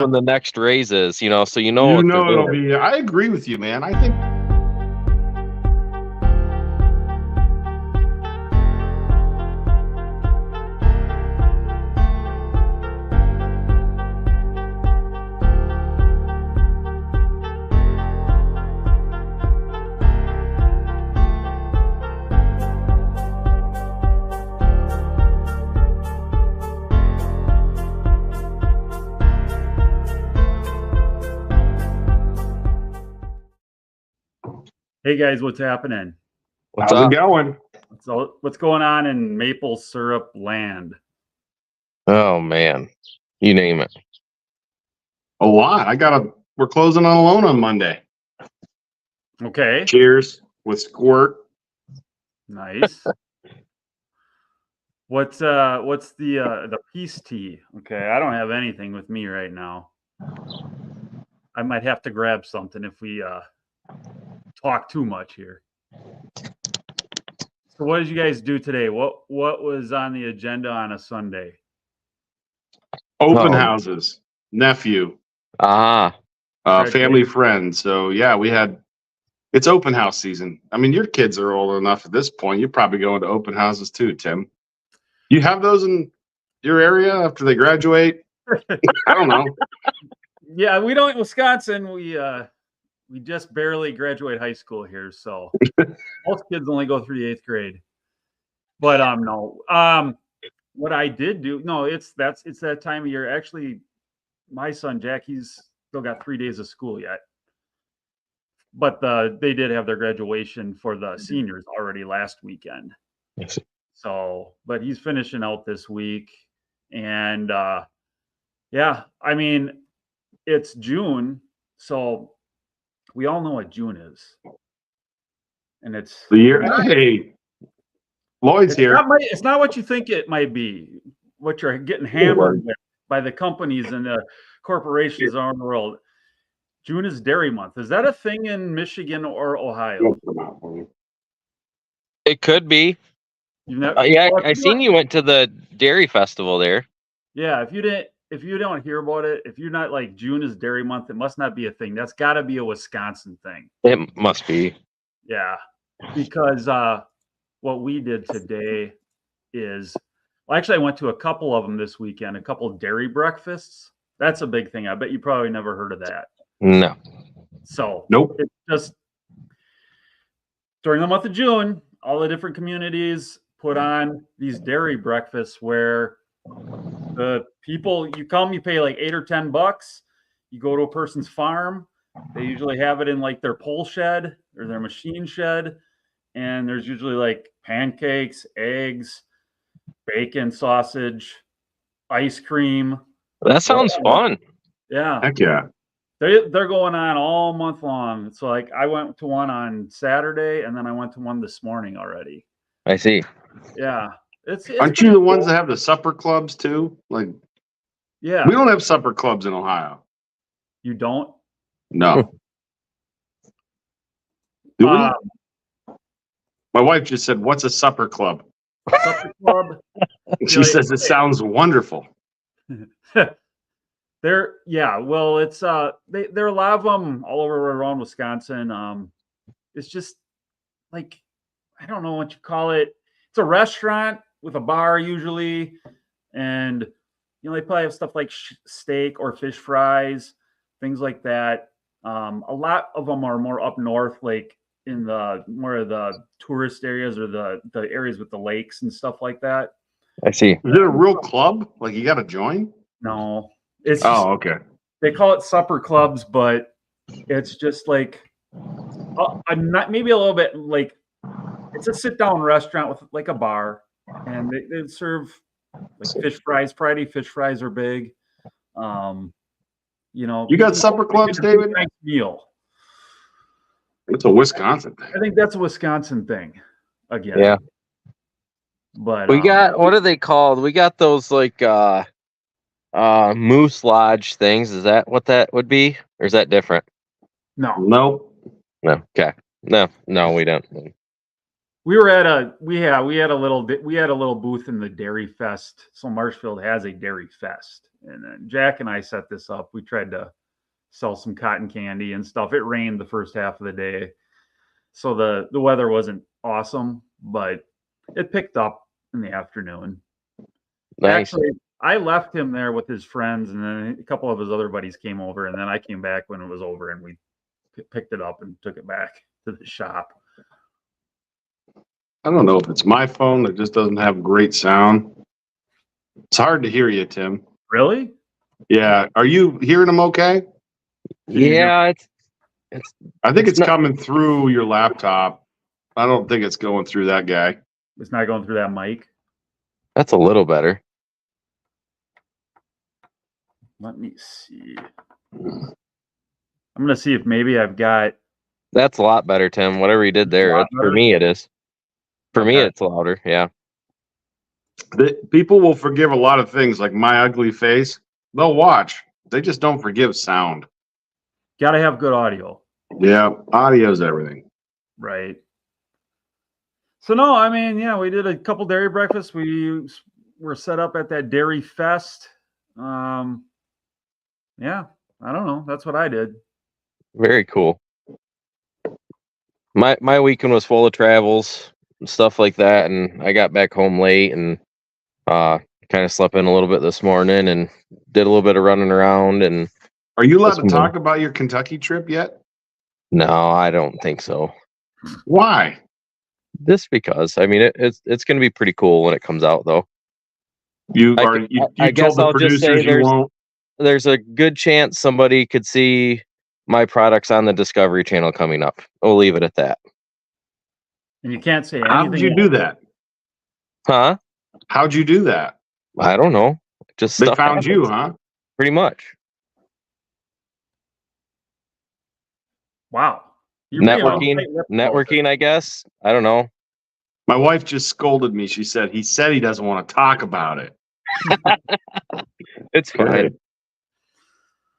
when the next raise is, so you know You what they're know it'll doing. be. I agree with you, man. I think. Hey guys, what's happening? What's How's up? it going? So, what's going on in maple syrup land? Oh man, you name it. A lot. We're closing on a loan on Monday. Okay, Cheers with Squirt. nice. What's the peace tea? Okay, I don't have anything with me right now. I might have to grab something if we talk too much here. So, what did you guys do today? What was on the agenda on a Sunday? Open Oh. houses. Nephew. Ah, Family friends. So yeah, it's open house season. I mean, your kids are old enough at this point. You're probably going to open houses too, Tim. You have those in your area after they graduate? I don't know. Yeah, we don't. Wisconsin, we just barely graduate high school here, so most kids only go through the 8th grade. But no. What I did do, no, it's that time of year. Actually, my son Jack, he's still got 3 days of school yet. But they did have their graduation for the seniors already last weekend. Yes. So, but he's finishing out this week, and yeah, I mean, it's June, so we all know what June is, and it's The year. Hey, Lloyd's here. it's not what you think it might be. What you're getting hammered with by the companies and the corporations around the world. June is Dairy Month. Is that a thing in Michigan or Ohio? it could be. Yeah, I seen you went to the dairy festival there. Yeah, if you don't hear about it, if you're not like June is Dairy Month, it must not be a thing. That's got to be a Wisconsin thing. It must be. Yeah, because what we did today is, well, actually, I went to a couple of them this weekend. A couple of dairy breakfasts. That's a big thing. I bet you probably never heard of that. No. So nope. It's just during the month of June, all the different communities put on these dairy breakfasts where the people, you come, you pay like $8 or $10. You go to a person's farm. They usually have it in like their pole shed or their machine shed. And there's usually like pancakes, eggs, bacon, sausage, ice cream. That sounds fun. Yeah. Heck yeah. They're going on all month long. So like I went to one on Saturday and then I went to one this morning already. I see. Yeah. Aren't you the ones that have the supper clubs too? Like, yeah. We don't have supper clubs in Ohio. You don't? No. Do we? My wife just said, "What's a supper club?" Supper club? She says it sounds wonderful. Well, it's there are a lot of them all over around Wisconsin. It's just like, I don't know what you call it. It's a restaurant with a bar usually, and they probably have stuff like steak or fish fries, things like that. A lot of them are more up north, like in the more of the tourist areas or the areas with the lakes and stuff like that. I see. Is it a real club? Like you got to join? No, it's okay. They call it supper clubs, but it's just like maybe a little bit like it's a sit-down restaurant with like a bar, and they serve like fish fries. Friday fish fries are big. You got supper clubs, David? Nice meal. It's a Wisconsin thing. I think that's a Wisconsin thing. Again. Yeah. But we got, what are they called? We got those like Moose Lodge things. Is that what that would be? Or is that different? No. No. Okay. No, we don't. We were at we had a little booth in the Dairy Fest. So Marshfield has a Dairy Fest And then Jack and I set this up. We tried to sell some cotton candy and stuff. It rained the first half of the day, so the weather wasn't awesome, but it picked up in the afternoon. Nice. Actually, I left him there with his friends, and then a couple of his other buddies came over, and then I came back when it was over, and we picked it up and took it back to the shop. I don't know if it's my phone that just doesn't have great sound. It's hard to hear you, Tim. Really? Yeah. Are you hearing them okay? Yeah, I think it's not coming through your laptop. I don't think it's going through that guy. It's not going through that mic. that's a little better. Let me see. I'm gonna see if maybe I've got. That's a lot better, Tim. Whatever you did there, for me it is. For me, it's louder. Yeah. People will forgive a lot of things, like my ugly face. They'll watch. They just don't forgive sound. Got to have good audio. Yeah, audio's everything. Right. So no, I mean, yeah, we did a couple dairy breakfasts. We were set up at that Dairy Fest. Yeah, I don't know. That's what I did. Very cool. My weekend was full of travels and stuff like that, and I got back home late and kind of slept in a little bit this morning and did a little bit of running around. And are you allowed to talk about your Kentucky trip yet? No, I don't think so. Why? Just because. I mean, it's going to be pretty cool when it comes out, though. You I guess told the I'll just say producers you won't. There's a good chance somebody could see my products on the Discovery Channel coming up. We'll leave it at that. And you can't say anything. How did you do that? Huh? How'd you do that? I don't know. Just They stuff found happens. you, huh? Pretty much. Wow. Networking, I guess. I don't know. My wife just scolded me. She said he doesn't want to talk about it. It's fine. Right.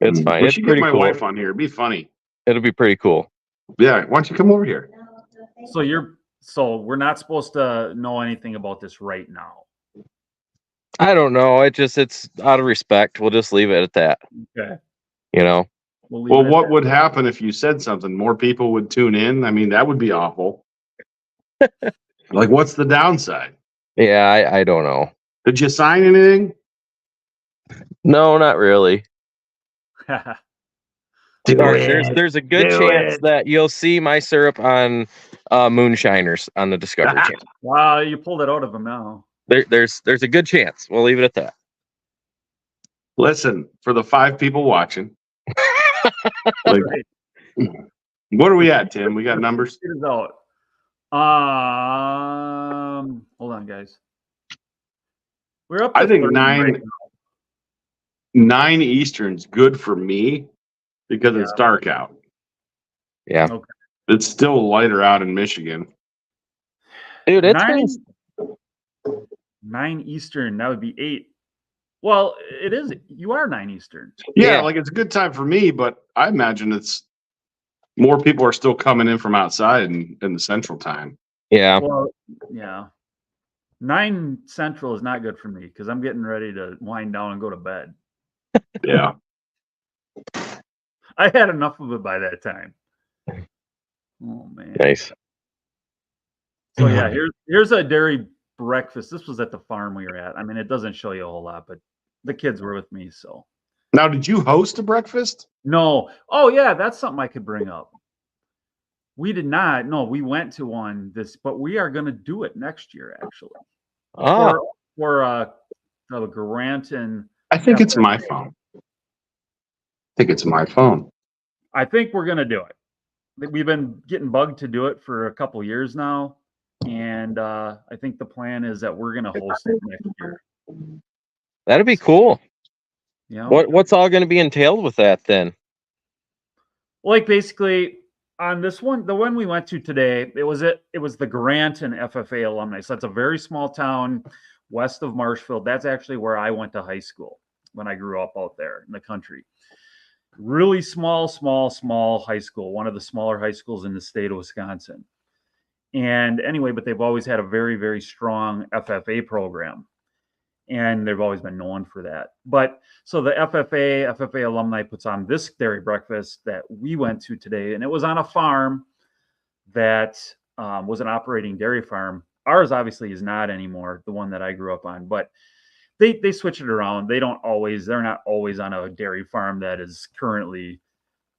It's fine. We It's should pretty get my cool. wife on here. It'd be funny. It'll be pretty cool. Yeah. Why don't you come over here? So we're not supposed to know anything about this right now. I don't know. It's out of respect. We'll just leave it at that. Okay. You know. Well, what would happen if you said something? More people would tune in. I mean, that would be awful. Like, what's the downside? Yeah, I don't know. Did you sign anything? No, not really. There's a good chance that you'll see my syrup on Moonshiners on the Discovery Channel. Wow, you pulled it out of him now. There's a good chance. We'll leave it at that. Listen, for the 5 people watching, like, Right. what are we at, Tim? We got numbers? It is out. Hold on, guys. We're up to I think 30 right now. 9 Eastern's good for me because it's dark out. Yeah. Okay. It's still lighter out in Michigan. Dude, it's 9 Eastern. That would be 8. Well, it is. You are 9 Eastern. Yeah, like it's a good time for me, but I imagine it's more people are still coming in from outside in the Central Time. Yeah. Well, yeah. 9 Central is not good for me because I'm getting ready to wind down and go to bed. Yeah. I had enough of it by that time. Oh man. Nice. So yeah, here's a dairy breakfast. This was at the farm we were at. I mean, it doesn't show you a whole lot, but the kids were with me, so. Now, did you host a breakfast? No. Oh yeah, that's something I could bring up. We did not. No, we went to one but we are going to do it next year actually. Oh. For the Granton. I think it's my phone. I think we're going to do it. We've been getting bugged to do it for a couple years now. And I think the plan is that we're going to host it next year. That'd be cool. Yeah. What's all going to be entailed with that then? Like basically on this one, the one we went to today, it was the Granton FFA alumni. So that's a very small town west of Marshfield. That's actually where I went to high school when I grew up out there in the country. Really small high school, one of the smaller high schools in the state of Wisconsin. And anyway, but they've always had a very, very strong FFA program. and they've always been known for that. But so the FFA alumni puts on this dairy breakfast that we went to today, and it was on a farm that was an operating dairy farm. Ours obviously is not anymore, the one that I grew up on, but they switch it around. They're not always on a dairy farm that is currently,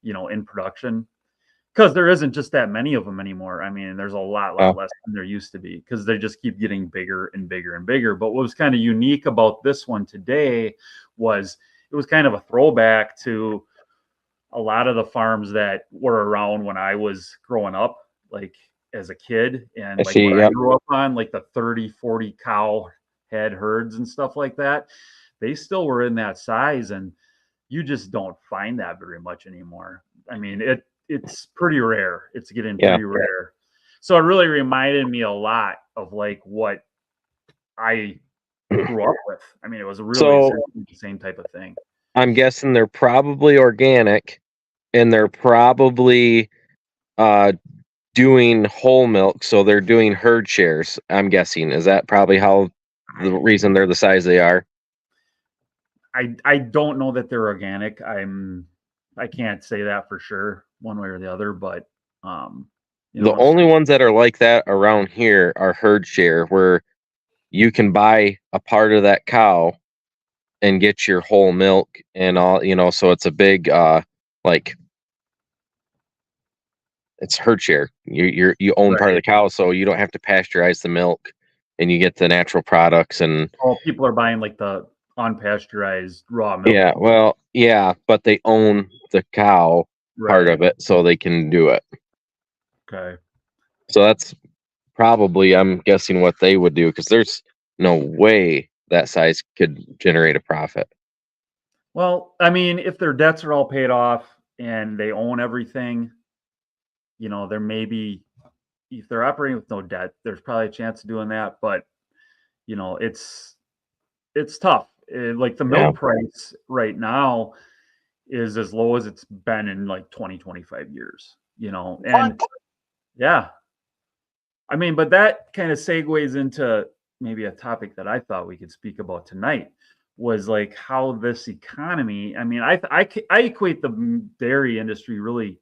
in production, because there isn't just that many of them anymore. I mean, there's a lot less than there used to be, because they just keep getting bigger and bigger and bigger. But what was kind of unique about this one today was it was kind of a throwback to a lot of the farms that were around when I was growing up, like as a kid, and like what I grew up on, like the 30, 40 cow head herds and stuff like that. They still were in that size, and you just don't find that very much anymore. I mean, it's pretty rare. It's getting pretty rare. So it really reminded me a lot of like what I grew up with. I mean, it was really the same type of thing. I'm guessing they're probably organic, and they're probably doing whole milk, so they're doing herd shares. I'm guessing. Is that probably how the reason they're the size they are? I don't know that they're organic. I can't say that for sure, one way or the other, but the only ones that are like that around here are herd share, where you can buy a part of that cow and get your whole milk and all, so it's a big like it's herd share. You own part of the cow, so you don't have to pasteurize the milk, and you get the natural products. And people are buying like the unpasteurized raw milk. Yeah, well, yeah, but they own the cow part of it, so they can do it. Okay. So that's probably, I'm guessing, what they would do, because there's no way that size could generate a profit. Well, I mean, if their debts are all paid off and they own everything, there may be, if they're operating with no debt, there's probably a chance of doing that. But, it's tough. Like the milk price right now is as low as it's been in like 20, 25 years, and yeah. I mean, but that kind of segues into maybe a topic that I thought we could speak about tonight, was like how this economy, I mean, I equate the dairy industry really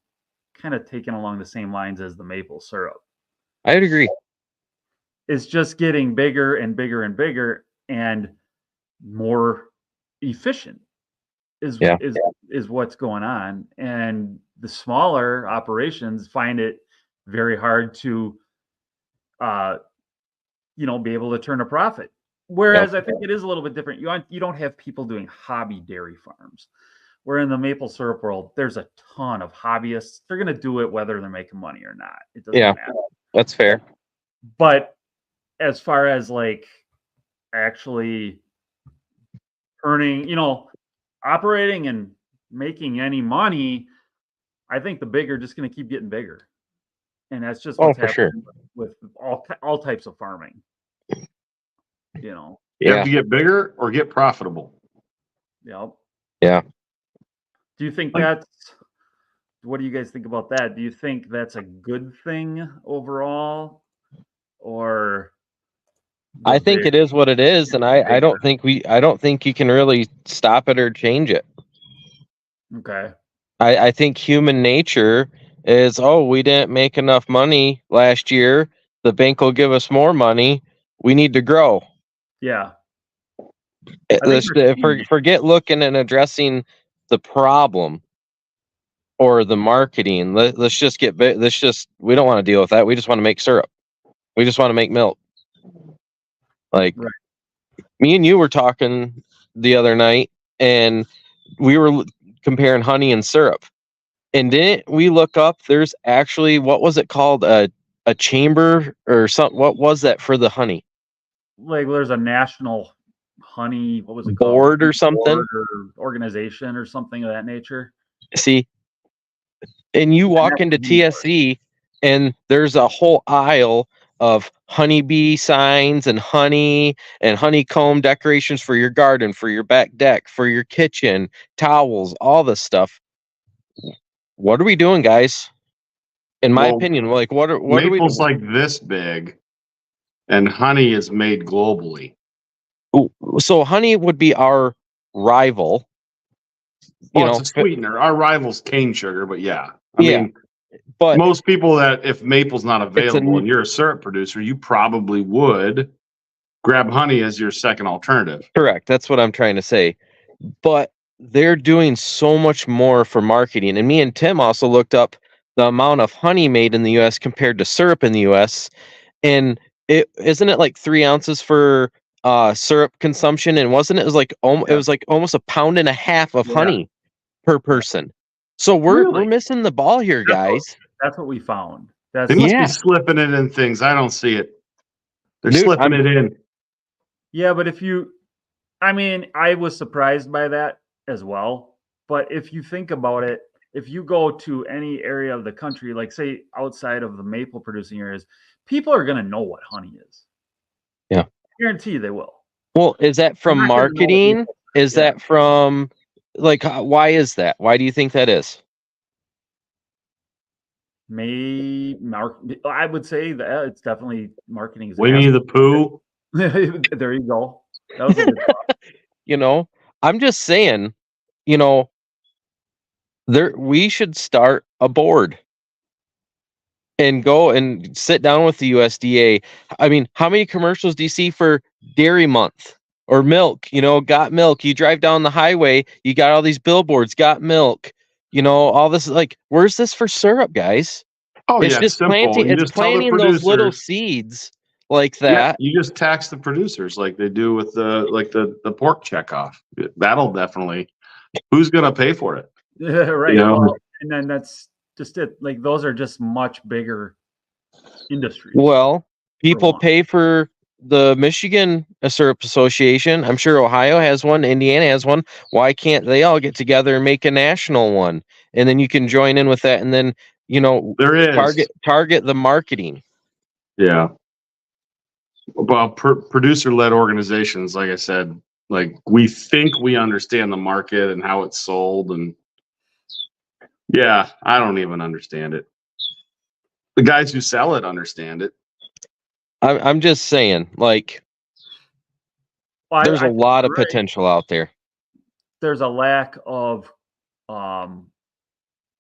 kind of taking along the same lines as the maple syrup. I'd agree. It's just getting bigger and bigger and bigger and more efficient is what's going on. And the smaller operations find it very hard to be able to turn a profit. Whereas I think it is a little bit different. You don't have people doing hobby dairy farms. Where in the maple syrup world, there's a ton of hobbyists. They're going to do it whether they're making money or not. It doesn't matter. That's fair. But as far as like actually earning, operating and making any money, I think the big are just going to keep getting bigger. And that's just what's happening with all types of farming. You have to get bigger or get profitable. Yep. Yeah. Do you think what do you guys think about that? Do you think that's a good thing overall? Or I think it is what it is, and I don't think you can really stop it or change it. Okay. I think human nature is, we didn't make enough money last year. The bank will give us more money. We need to grow. Yeah. Forget looking and addressing the problem or the marketing. Let's just we don't want to deal with that. We just want to make syrup. We just want to make milk. Like me and you were talking the other night, and we were comparing honey and syrup. And didn't we look up, there's actually, what was it called? A chamber or something. What was that for the honey? Like there's a national honey, what was it called? Board or something? Board or organization or something of that nature. See, and you walk into TSC and there's a whole aisle of honeybee signs and honey and honeycomb decorations for your garden, for your back deck, for your kitchen, towels, all this stuff. What are we doing, guys? In my opinion, like what are we doing? Maple's like this big, and honey is made globally. So honey would be our rival. Well, it's a sweetener. Our rival's cane sugar, but yeah. I mean, but most people that if maple's not available and you're a syrup producer, you probably would grab honey as your second alternative. Correct. That's what I'm trying to say. But they're doing so much more for marketing. And me and Tim also looked up the amount of honey made in the US compared to syrup in the US. And isn't it like 3 ounces for syrup consumption? And wasn't it was like it was like almost 1.5 pounds of honey per person. So we're missing the ball here, guys. That's what we found. They must be slipping it in things. I don't see it. They're slipping it in. Yeah, but I was surprised by that as well. But if you think about it, if you go to any area of the country, like say outside of the maple producing areas, people are going to know what honey is. Yeah. I guarantee they will. Well, is that from marketing? Is that from like, why is that? Why do you think that is? I would say that it's definitely marketing. Winnie the Pooh. There you go. That was a good thought. I'm just saying, we should start a board and go and sit down with the USDA. I mean, how many commercials do you see for Dairy Month or milk? Got milk. You drive down the highway, you got all these billboards, got milk. All this, like, where's this for syrup, guys? Oh, it's just planting. It's planting those little seeds like that. Yeah, you just tax the producers like they do with the pork checkoff. That'll definitely. Who's gonna pay for it? Yeah, right. Well, and then that's just it. Like those are just much bigger industries. Well, people pay for the Michigan Syrup Association. I'm sure Ohio has one. Indiana has one. Why can't they all get together and make a national one? And then you can join in with that. And then, there is target the marketing. Yeah. Well, producer-led organizations, like I said, like we think we understand the market and how it's sold. And yeah, I don't even understand it. The guys who sell it understand it. I'm just saying, like, there's a lot of potential out there. There's a lack of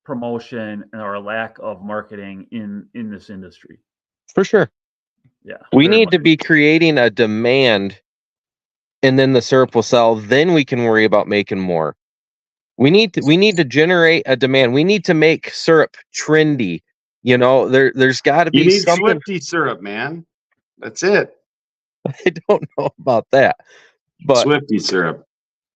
promotion or a lack of marketing in this industry. For sure. Yeah. We need to be creating a demand, and then the syrup will sell. Then we can worry about making more. We need to generate a demand. We need to make syrup trendy. There's got to be something. Swifty syrup, man. That's it. I don't know about that, but Swifty syrup.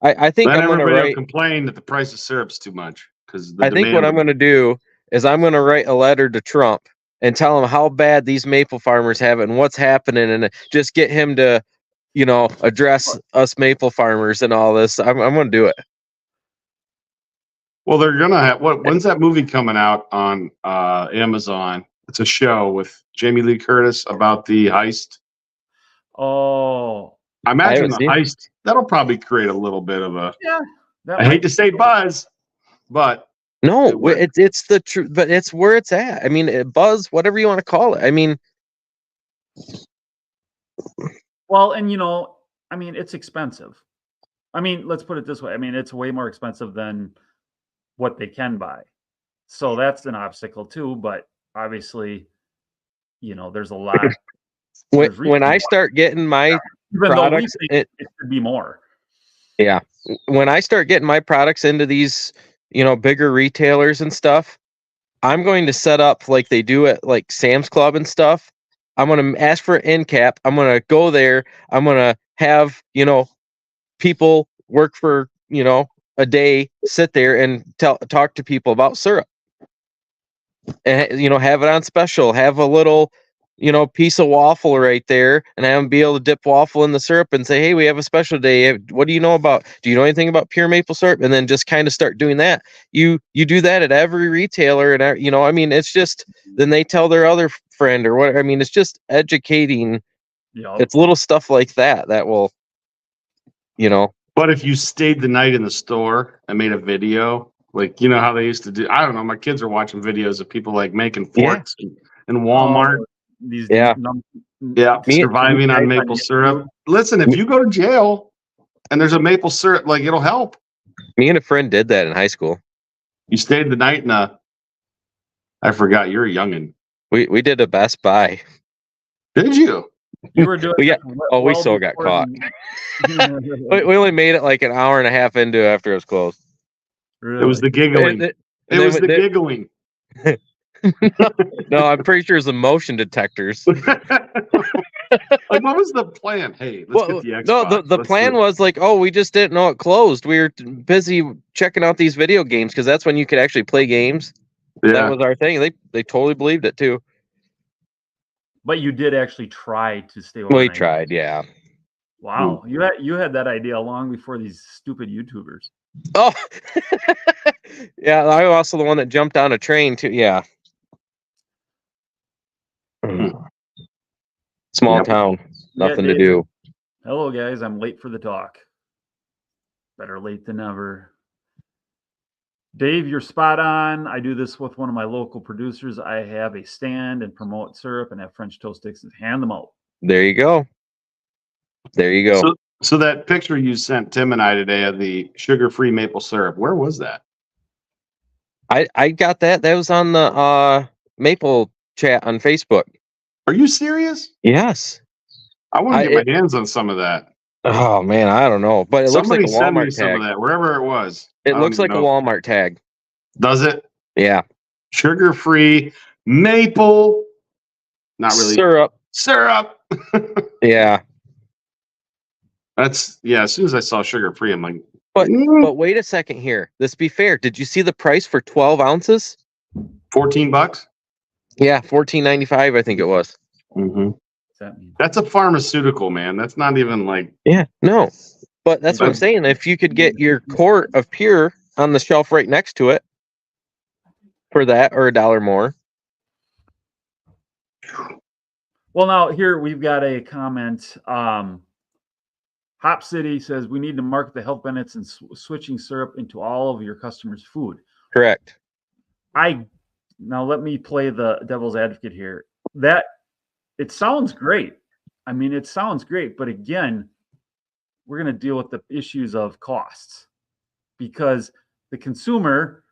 I think then I'm going to write. Complain that the price of syrup's too much because I think what I'm going to do is I'm going to write a letter to Trump and tell him how bad these maple farmers have it and what's happening, and just get him to, address us maple farmers and all this. I'm going to do it. Well, they're gonna have when's that movie coming out on Amazon? It's a show with Jamie Lee Curtis about the heist. Oh, I imagine the heist that'll probably create a little bit of a. Yeah, I hate to say buzz, but no, it's the truth. But it's where it's at. I mean, buzz, whatever you want to call it. I mean, well, and it's expensive. I mean, let's put it this way. I mean, it's way more expensive than what they can buy. So that's an obstacle too, but obviously, there's a lot. When I start getting my products, it should be more. Yeah. When I start getting my products into these, bigger retailers and stuff, I'm going to set up like they do at like Sam's Club and stuff. I'm going to ask for an end cap. I'm going to go there. I'm going to have, people work for, a day, sit there and talk to people about syrup, and have it on special, have a little piece of waffle right there, and have them be able to dip waffle in the syrup and say, hey, we have a special day. What do you know anything about pure maple syrup? And then just kind of start doing that. You do that at every retailer, and I mean, it's just, then they tell their other friend or what. I mean, it's just educating. It's little stuff like that will, But if you stayed the night in the store and made a video, like, how they used to do, I don't know, my kids are watching videos of people like making forks in Walmart. These Yeah, Me- surviving on guys maple on syrup. YouTube. Listen, if you go to jail and there's a maple syrup, like it'll help. Me and a friend did that in high school. You stayed the night in I forgot, you're a youngin'. We did a Best Buy. Did you? You were doing Yeah. this Oh, we well still got before caught. the- We only made it like an hour and a half into it after it was closed. It was the giggling. It was the giggling. No, I'm pretty sure it's the motion detectors. Like, what was the plan? Hey, let's get the Xbox. No, the Let's plan do it. was like, oh, we just didn't know it closed. We were busy checking out these video games because that's when you could actually play games. That Yeah. was our thing. They totally believed it too. But you did actually try to stay We overnight. tried, yeah. Wow, you had that idea long before these stupid YouTubers. Oh, yeah. I'm also the one that jumped on a train too. Yeah. Small Yep. town, nothing to Dave. do. Hello, guys. I'm late for the talk. Better late than never. Dave, you're spot on. I do this with one of my local producers. I have a stand and promote syrup and have French toast sticks and hand them out. There you go. There you go. So that picture you sent Tim and I today of the sugar-free maple syrup, where was that? I got that. That was on the Maple chat on Facebook. Are you serious? Yes. I want to get my hands on some of that. Oh man, I don't know, but it Somebody looks like a send me Walmart some tag. of that, wherever it was. It looks like a Walmart tag. Does it? Yeah. Sugar-free maple. Not really. Syrup. Yeah. Yeah. As soon as I saw sugar-free, I'm like, But wait a second here. Let's be fair. Did you see the price for 12 ounces? $14? Yeah, $14.95, I think it was. Mm-hmm. What's that mean? That's a pharmaceutical, man. That's not even like. Yeah, no. But that's what I'm saying. If you could get your quart of pure on the shelf right next to it for that or $1 more. Well, now here we've got a comment. Hop City says we need to market the health benefits and switching syrup into all of your customers' food. Correct. Now let me play the devil's advocate here. That it sounds great. I mean, it sounds great, but again, we're going to deal with the issues of costs because the consumer.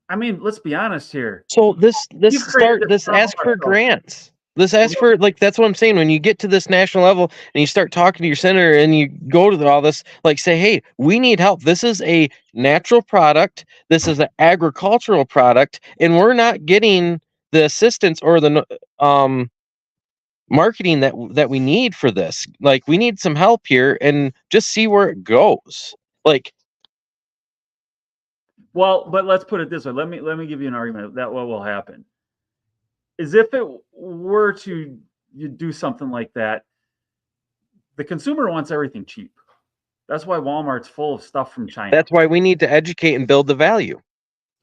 I mean, let's be honest here. So this ask for grants. This ask for, like, that's what I'm saying. When you get to this national level and you start talking to your senator and you go to all this, like, say, hey, we need help. This is a natural product. This is an agricultural product, and we're not getting the assistance or the marketing that we need for this. Like, we need some help here, and just see where it goes. Like, well, but let's put it this way. Let me give you an argument that what will happen is if it were to you do something like that, the consumer wants everything cheap. That's why Walmart's full of stuff from China. that's why we need to educate and build the value.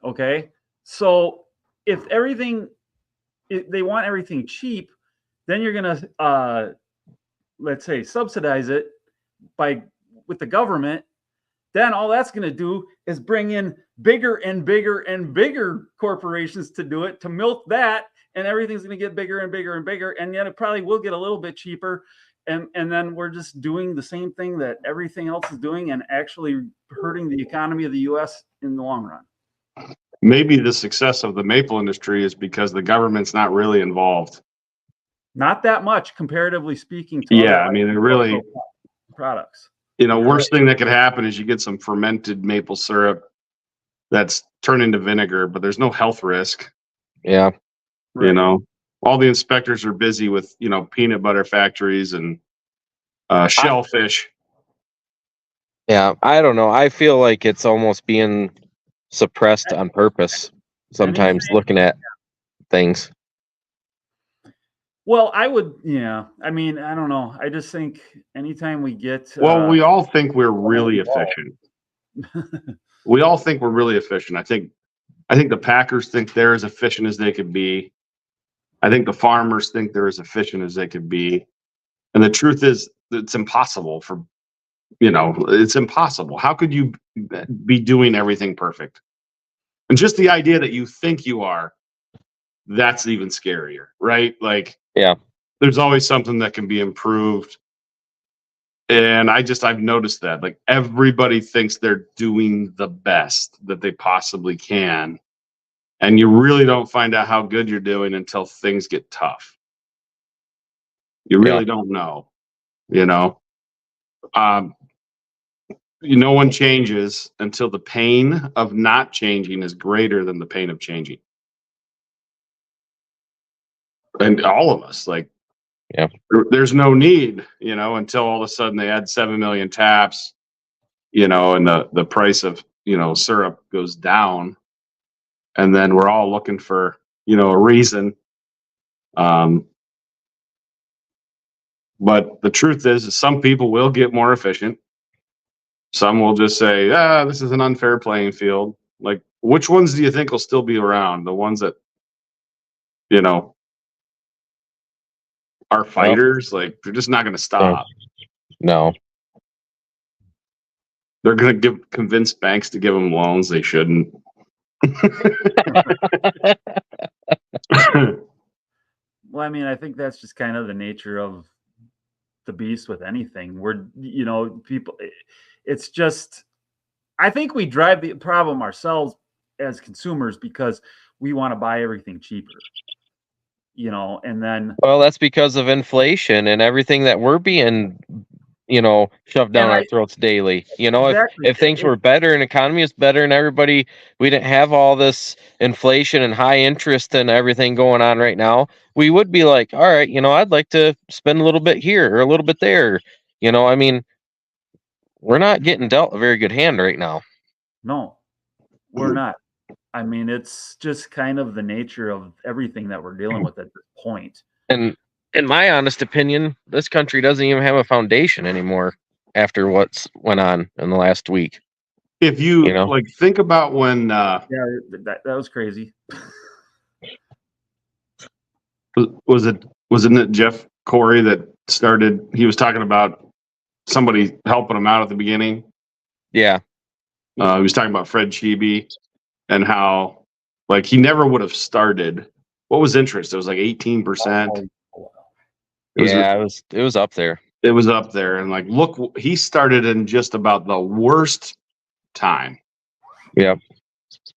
Okay, so if they want everything cheap, then you're gonna let's say subsidize it with the government. Then all that's going to do is bring in bigger and bigger and bigger corporations to do it, to milk that, and everything's going to get bigger and bigger and bigger, and yet it probably will get a little bit cheaper, and then we're just doing the same thing that everything else is doing and actually hurting the economy of the U.S. in the long run. Maybe the success of the maple industry is because the government's not really involved. Not that much, comparatively speaking. To Yeah, I mean, it really products. Worst thing that could happen is you get some fermented maple syrup that's turned into vinegar, but there's no health risk. Yeah. Right. All the inspectors are busy with, peanut butter factories and shellfish. Yeah, I don't know. I feel like it's almost being suppressed on purpose sometimes, looking at things. Well, I would, I mean, I don't know. I just think anytime we get... Well, we all think we're really efficient. We all think we're really efficient. I think the Packers think they're as efficient as they could be. I think the farmers think they're as efficient as they could be. And the truth is, it's impossible it's impossible. How could you be doing everything perfect? And just the idea that you think you are, that's even scarier, right? Like, yeah, there's always something that can be improved. And I've noticed that like everybody thinks they're doing the best that they possibly can. And you really don't find out how good you're doing until things get tough. You really don't know, you know. No one changes until the pain of not changing is greater than the pain of changing. And all of us, like, there's no need, until all of a sudden they add 7 million taps, and the price of, syrup goes down. And then we're all looking for, a reason. But the truth is some people will get more efficient. Some will just say, this is an unfair playing field. Like, which ones do you think will still be around? The ones that, are fighters? Like, they're just not going to stop. No. They're going to convince banks to give them loans they shouldn't. Well, I mean, I think that's just kind of the nature of the beast with anything. We're, people, it's just, I think we drive the problem ourselves as consumers because we want to buy everything cheaper, and then. Well, that's because of inflation and everything that we're being, shoved down our throats daily. Exactly. If things were better and economy is better and everybody, we didn't have all this inflation and high interest and everything going on right now, we would be like, all right, I'd like to spend a little bit here or a little bit there. I mean, we're not getting dealt a very good hand right now. No, we're not. I mean, it's just kind of the nature of everything that we're dealing with at this point. And in my honest opinion, this country doesn't even have a foundation anymore after what's went on in the last week. If you like think about when that was crazy. Wasn't it Jeff Corey that started? He was talking about somebody helping him out at the beginning. Yeah. He was talking about Fred Chibi and how like he never would have started. What was interest? It was like 18%. It was up there. It was up there. And like, look, he started in just about the worst time. Yeah.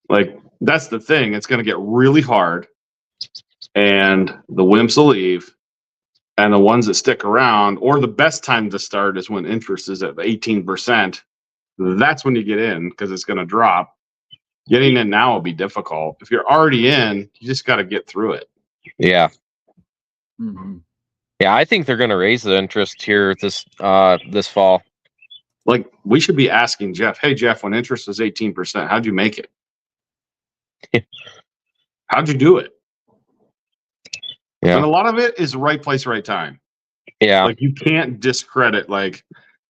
Like, that's the thing. It's going to get really hard. And the wimps will leave. And the ones that stick around, or the best time to start is when interest is at 18%. That's when you get in because it's going to drop. Getting in now will be difficult. If you're already in, you just got to get through it. Yeah. Mm-hmm. Yeah, I think they're going to raise the interest here this fall. Like, we should be asking Jeff, hey, Jeff, when interest is 18%, how'd you make it? How'd you do it? Yeah. And a lot of it is right place, right time. Yeah. Like, you can't discredit, like,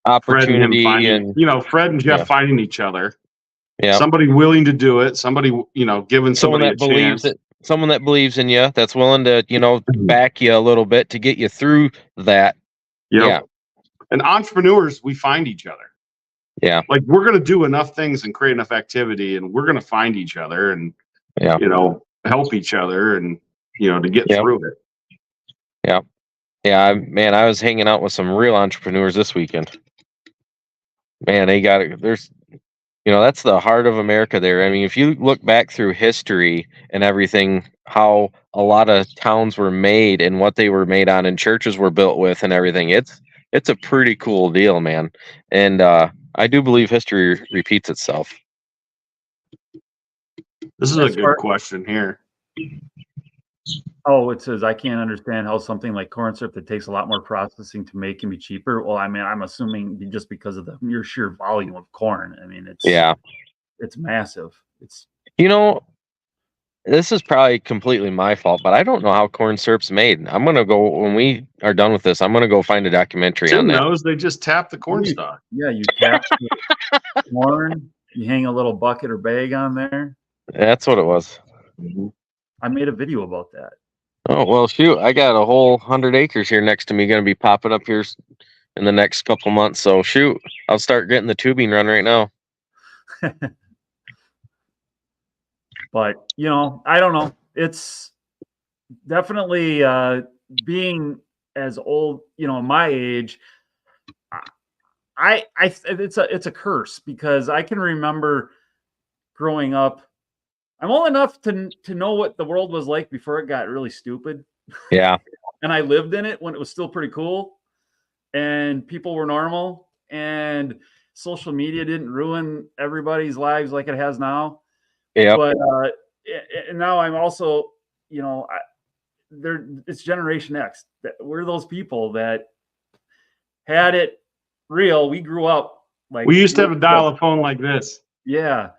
opportunity Fred and him Fred and Jeff finding each other. Yeah. Somebody willing to do it. Somebody, giving somebody a chance. Someone that believes in you, that's willing to, back you a little bit to get you through that. Yep. Yeah. And entrepreneurs, we find each other. Yeah. Like, we're going to do enough things and create enough activity, and we're going to find each other and, help each other and, to get through it. Yeah. Yeah. Man, I was hanging out with some real entrepreneurs this weekend. Man, they got it. There's, that's the heart of America there. I mean, if you look back through history and everything, how a lot of towns were made and what they were made on and churches were built with and everything, it's a pretty cool deal, man. And I do believe history repeats itself. This is a good question here. Oh, it says, I can't understand how something like corn syrup that takes a lot more processing to make can be cheaper. Well, I mean, I'm assuming just because of your sheer volume of corn. I mean, it's massive. It's this is probably completely my fault, but I don't know how corn syrup's made. I'm gonna go when we are done with this. I'm gonna go find a documentary on that. Tim knows they just tap the corn stalk. Yeah, you tap the corn. You hang a little bucket or bag on there. That's what it was. Mm-hmm. I made a video about that. Oh, well, shoot. I got a whole 100 acres here next to me going to be popping up here in the next couple months. So, shoot, I'll start getting the tubing run right now. But, I don't know. It's definitely being as old, my age, it's a curse because I can remember growing up. I'm old enough to know what the world was like before it got really stupid. Yeah. And I lived in it when it was still pretty cool and people were normal and social media didn't ruin everybody's lives like it has now. Yeah. But and now I'm also, it's Generation X. We're those people that had it real. We grew up like we used to have a dial-a-phone like this. Yeah.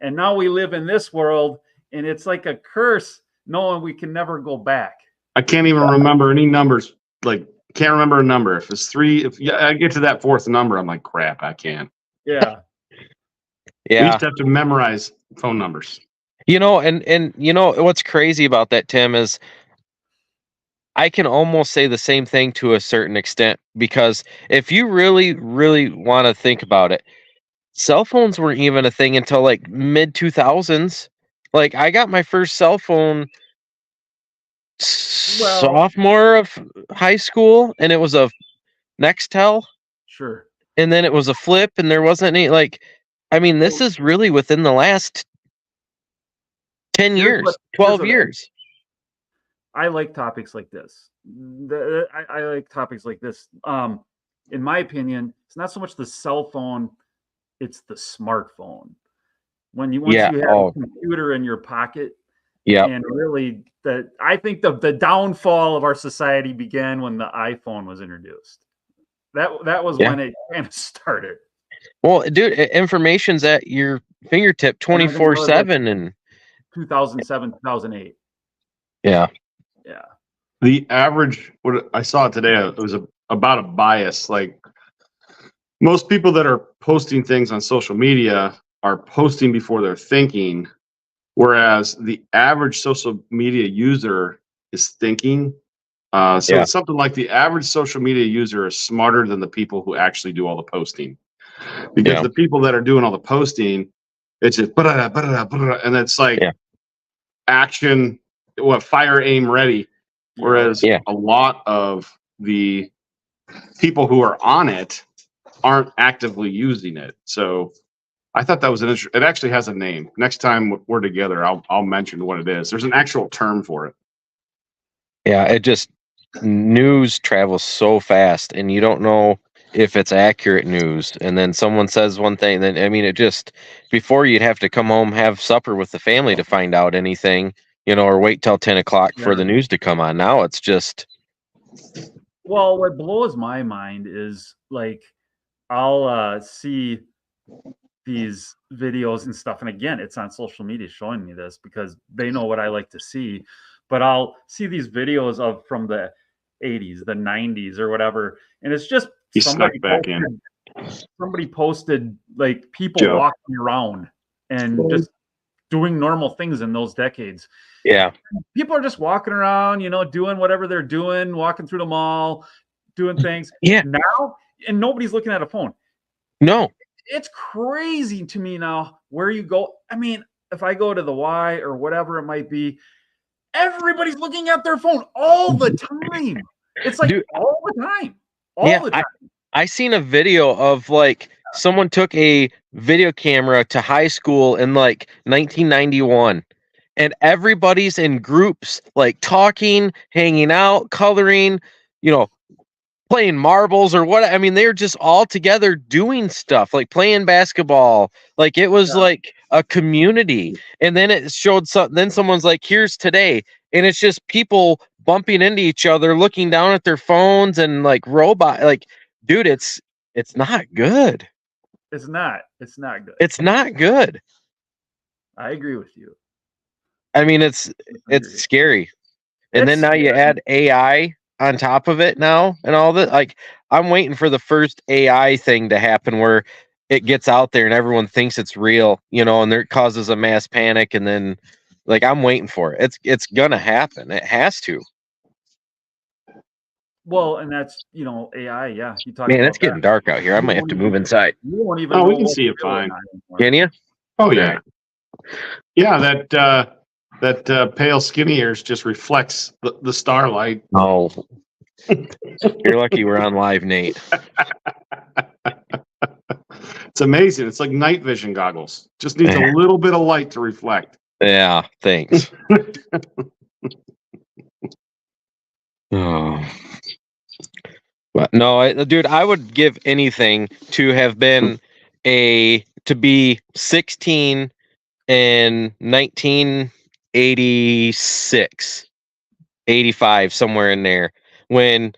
And now we live in this world and it's like a curse knowing we can never go back. I can't even remember any numbers. Like, can't remember a number. If it's 3, I get to that 4th number, I'm like, crap, I can't. Yeah. We used to have to memorize phone numbers. And what's crazy about that, Tim, is I can almost say the same thing to a certain extent, because if you really, really want to think about it, cell phones weren't even a thing until like mid 2000s. Like, I got my first cell phone sophomore of high school, and it was a Nextel. Sure. And then it was a flip, and there wasn't any, this is really within the last 10 years, 12 years. I like topics like this. I like topics like this. In my opinion, it's not so much the cell phone, it's the smartphone. Once you have a computer in your pocket, and really, I think the downfall of our society began when the iPhone was introduced. That was when it kind of started. Well, dude, information's at your fingertip 24/7 and 2007, 2008. Yeah. Yeah. The average, what I saw today, it was about a bias. Like, most people that are posting things on social media are posting before they're thinking, whereas the average social media user is thinking. It's something like the average social media user is smarter than the people who actually do all the posting. Because the people that are doing all the posting, it's just and it's like action, fire, aim, ready. Whereas a lot of the people who are on it aren't actively using it. So I thought that was it actually has a name. Next time we're together, I'll mention what it is. There's an actual term for it. Yeah, it just, news travels so fast, and you don't know if it's accurate news. And then someone says one thing, then it just, before you'd have to come home, have supper with the family to find out anything, or wait till 10 o'clock for the news to come on. Now it's just. Well, what blows my mind is, like, I'll see these videos and stuff, and again, it's on social media showing me this because they know what I like to see. But I'll see these videos from the 80s, the 90s, or whatever, and it's just somebody posted like people walking around and just doing normal things in those decades. Yeah, people are just walking around, doing whatever they're doing, walking through the mall, doing things. Now, and nobody's looking at a phone. No, it's crazy to me now where you go. If I go to the Y or whatever it might be, everybody's looking at their phone all the time. It's like, dude, all the time. All the time. I seen a video of, like, someone took a video camera to high school in like 1991, and everybody's in groups, like talking, hanging out, coloring, playing marbles or what. They're just all together doing stuff, like playing basketball. Like, it was like a community. And then it showed then someone's like, here's today. And it's just people bumping into each other, looking down at their phones and like robot. Like, dude, it's not good. It's not good. It's not good. I agree with you. It's scary. And then now you add AI on top of it now and all that. Like, I'm waiting for the first AI thing to happen where it gets out there and everyone thinks it's real, and there causes a mass panic. And then, like, I'm waiting for it. It's gonna happen. It has to. Well, and that's, AI. Yeah. You talk. Man, it's getting dark out here. I might have to move inside. You won't even. Oh, we can see it fine. Can you? Oh yeah. Yeah. That pale skinny ears just reflects the starlight. Oh, You're lucky we're on live, Nate. It's amazing. It's like night vision goggles. Just needs a little bit of light to reflect. Yeah, thanks. Oh. But no, dude, I would give anything to have been to be 16 in 1986, 85, somewhere in there, when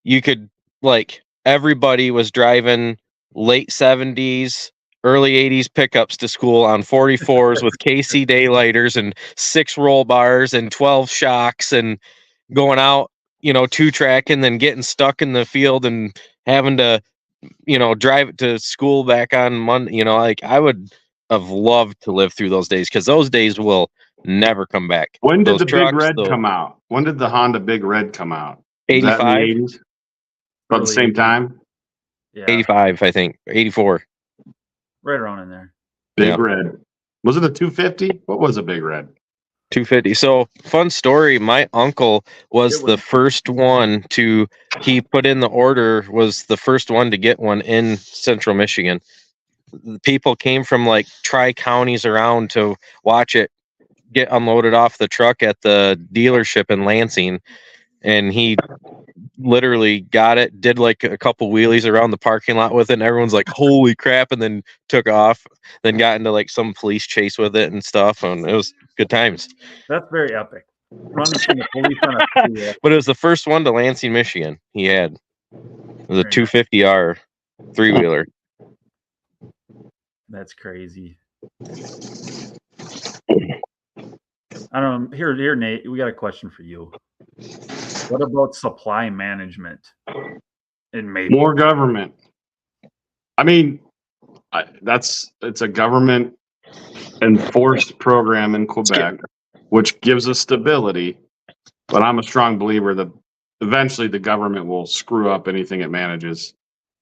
you could, like, everybody was driving late 70s, early 80s pickups to school on 44s with KC daylighters and 6 roll bars and 12 shocks and going out, 2-track and then getting stuck in the field and having to, drive it to school back on Monday. Like, I would have loved to live through those days, because those days will never come back. When did Those the Big trucks, Red come out? When did the Honda Big Red come out? Was that in 85? the 80s? About the same time? Yeah, 85, I think. 84. right around in there. Big Red. Was it a 250? What was a Big Red? 250. So, fun story, my uncle was the first one he put in the order, was the first one to get one in Central Michigan. The people came from like tri-counties around to watch it get unloaded off the truck at the dealership in Lansing, and he literally got it, did like a couple wheelies around the parking lot with it, and everyone's like, holy crap, and then took off, then got into like some police chase with it and stuff, and it was good times. That's very epic. Running from the police on a freeway. But it was the first one to Lansing, Michigan. He had it was a 250R 3-wheeler. That's crazy. I don't know. Here, Nate, we got a question for you. What about supply management in Maple? More government. I mean, it's a government enforced program in Quebec, which gives us stability. But I'm a strong believer that eventually the government will screw up anything it manages.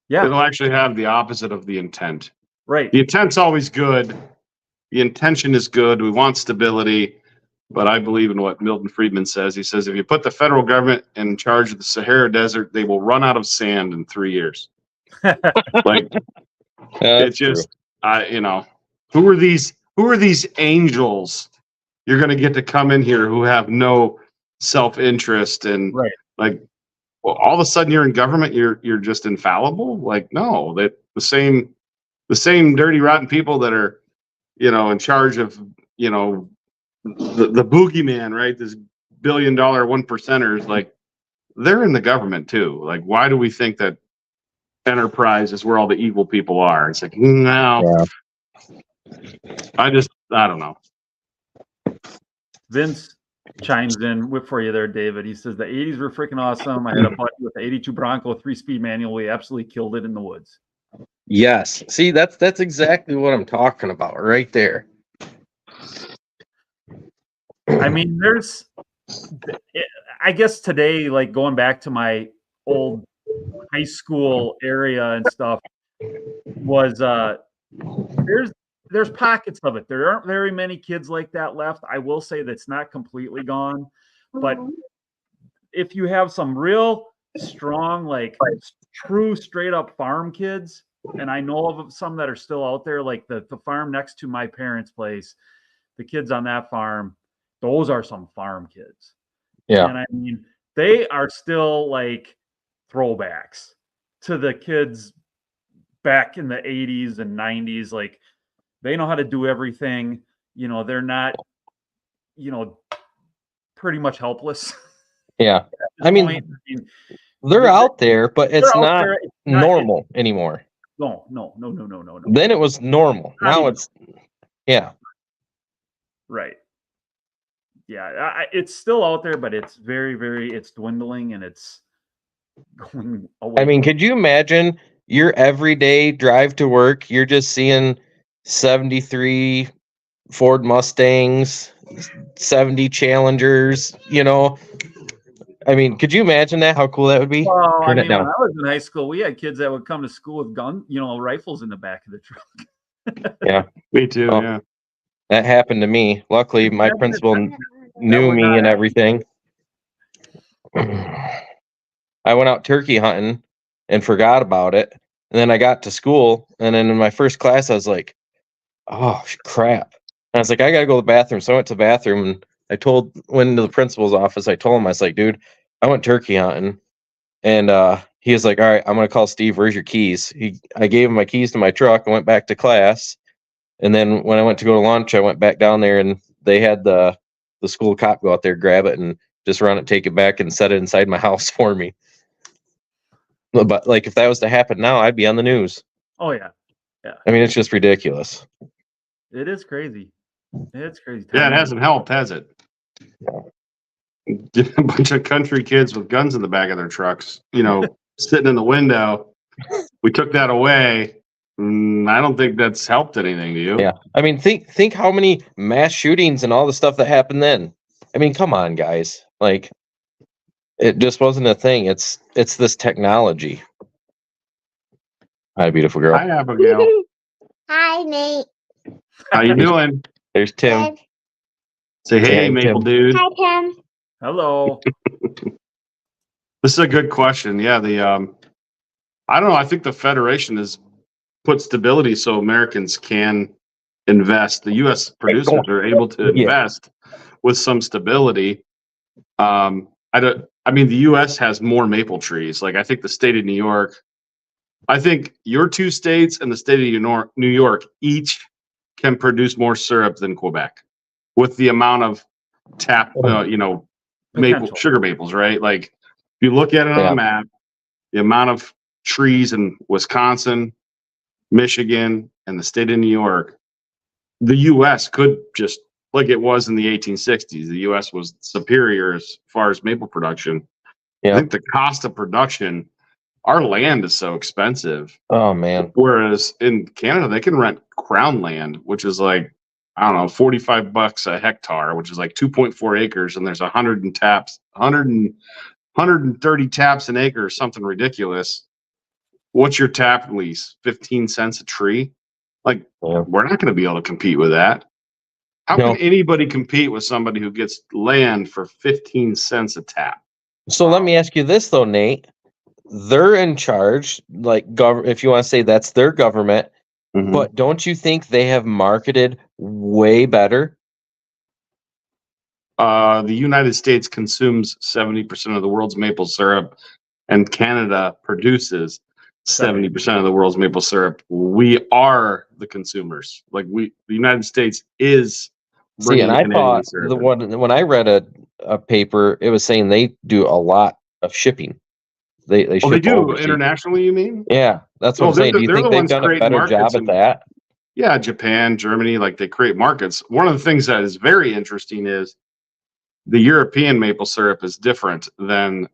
Yeah. It'll actually have the opposite of the intent. Right. The intent's always good. The intention is good. We want stability. But I believe in what Milton Friedman says. He says, if you put the federal government in charge of the Sahara Desert, they will run out of sand in 3 years. Like, it's just, who are these angels you're going to get to come in here who have no self-interest and like, well, all of a sudden you're in government, you're just infallible? Like, no, that the same dirty, rotten people that are, in charge of, the boogeyman, right? This $1 billion 1%ers, like, they're in the government too. Like, why do we think that enterprise is where all the evil people are? It's like, no. Yeah. I don't know. Vince chimes in for you there, David. He says the 80s were freaking awesome. I had a buddy with the 82 Bronco 3-speed manual. We absolutely killed it in the woods. Yes. See, that's exactly what I'm talking about right there. I mean, I guess today, like going back to my old high school area and stuff, was there's pockets of it. There aren't very many kids like that left. I will say that's not completely gone, but if you have some real strong, like true straight up farm kids, and I know of some that are still out there, like the farm next to my parents' place, the kids on that farm, those are some farm kids. Yeah. And I mean, they are still like throwbacks to the kids back in the 80s and 90s. Like, they know how to do everything. They're not, pretty much helpless. Yeah. I mean, they're out there, but it's not normal anymore. No. Then it was normal. Now it's, yeah. Right. Yeah, it's still out there, but it's very, very, it's dwindling and it's going away. I mean, could you imagine your everyday drive to work? You're just seeing 73 Ford Mustangs, 70 Challengers, I mean, could you imagine that? How cool that would be? Well, I mean, when I was in high school, we had kids that would come to school with rifles in the back of the truck. Yeah. Me too, yeah. That happened to me. Luckily, my principal knew me and everything. I went out turkey hunting and forgot about it. And then I got to school, and then in my first class, I was like, "Oh crap!" And I was like, "I gotta go to the bathroom." So I went to the bathroom, and went into the principal's office. I told him, I was like, "Dude, I went turkey hunting," and he was like, "All right, I'm gonna call Steve. Where's your keys?" I gave him my keys to my truck and went back to class. And then when I went to go to lunch, I went back down there, and they had the school cop go out there, grab it, and just run it, take it back, and set it inside my house for me. But like, if that was to happen now, I'd be on the news. Oh yeah, I mean, it's just ridiculous. it is crazy. It's crazy. Yeah, it hasn't helped, has it? A bunch of country kids with guns in the back of their trucks, sitting in the window. We took that away. I don't think that's helped anything, do you? Yeah, I mean, think how many mass shootings and all the stuff that happened then. I mean, come on, guys. Like, it just wasn't a thing. It's this technology. Hi, beautiful girl. Hi, Abigail. Hi, Nate. How you doing? There's Tim. Good. Say hey, Hey, Maple Tim. dude. Hi, Tim. Hello. This is a good question. Yeah, I don't know. I think the Federation has put stability so Americans can invest. The U.S. producers are able to Yeah. invest with some stability. I mean, the U.S. has more maple trees. Like, I think the state of New York, I think your two states and the state of New York each can produce more syrup than Quebec with the amount of maple Potential. sugar maples, right? Like, if you look at it on Yeah. a map, the amount of trees in Wisconsin, Michigan, and the state of New York, the U.S. could just, like it was in the 1860s, the U.S. was superior as far as maple production. Yeah. I think the cost of production, our land is so expensive. Oh man. Whereas in Canada, they can rent crown land, which is like, I don't know, $45 a hectare, which is like 2.4 acres, and there's 130 taps an acre, or something ridiculous. What's your tap lease? 15 cents a tree? Like, Yeah. we're not going to be able to compete with that. How No. can anybody compete with somebody who gets land for 15 cents a tap? So let me ask you this though, Nate. They're in charge, like if you want to say that's their government, but don't you think they have marketed way better? The United States consumes 70% of the world's maple syrup, and Canada produces 70% of the world's maple syrup. We are the consumers. Like, the United States is See, and bringing I Canadian thought syrup in. when I read a paper, it was saying they do a lot of shipping. They Oh, ship they do overseas. internationally, you mean? Yeah, that's what Oh, I'm saying. Do you they're think the they've ones done a creating better job markets at that? Yeah, Japan, Germany, like, they create markets. One of the things that is very interesting is the European maple syrup is different than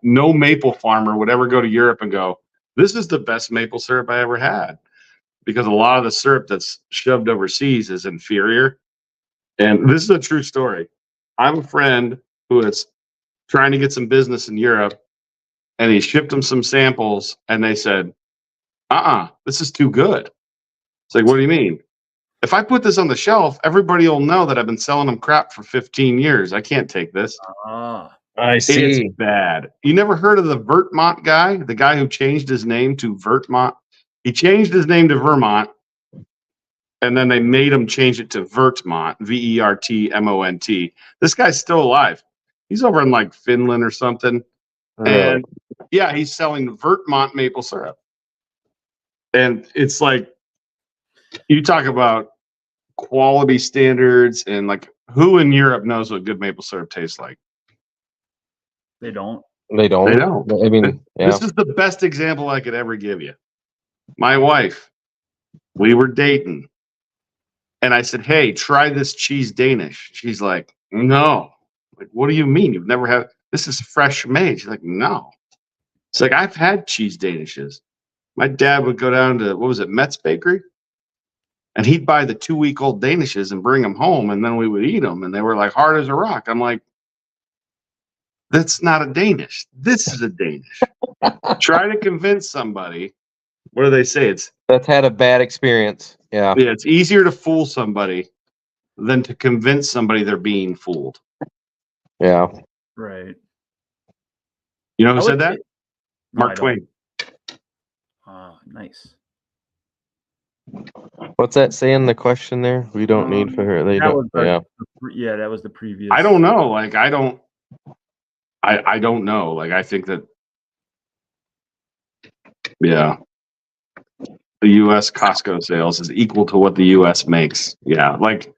no maple farmer would ever go to Europe and go, this is the best maple syrup I ever had. Because a lot of the syrup that's shoved overseas is inferior. And this is a true story. I have a friend who is trying to get some business in Europe, and he shipped them some samples, and they said, this is too good. It's like, what do you mean? If I put this on the shelf, everybody will know that I've been selling them crap for 15 years. I can't take this. I see. It's bad. You never heard of the Vermont guy? The guy who changed his name to Vermont? He changed his name to Vermont, and then they made him change it to Vermont, Vertmont. This guy's still alive. He's over in like Finland or something. Really? And yeah, he's selling Vermont maple syrup. And it's like, you talk about quality standards, and like, who in Europe knows what good maple syrup tastes like? They don't. They don't. They don't. I mean, yeah. This is the best example I could ever give you. My wife, we were dating, and I said, hey, try this cheese Danish. She's like, no. Like, what do you mean? You've never had, this is fresh made. She's like, no. It's like, I've had cheese Danishes. My dad would go down to, what was it, Metz Bakery? And he'd buy the 2-week-old Danishes and bring them home, and then we would eat them, and they were like hard as a rock. I'm like, that's not a Danish. This is a Danish. Try to convince somebody. What do they say? That's had a bad experience. Yeah. Yeah, it's easier to fool somebody than to convince somebody they're being fooled. Yeah. Right. You know who I said would that? say- No, I Mark don't. Twain. Nice. What's that saying? The question there? We don't need for her. They That don't. was Yeah. yeah, that was the previous. I don't know. Like I don't know. Like I think that yeah. The US Costco sales is equal to what the US makes. Yeah. Like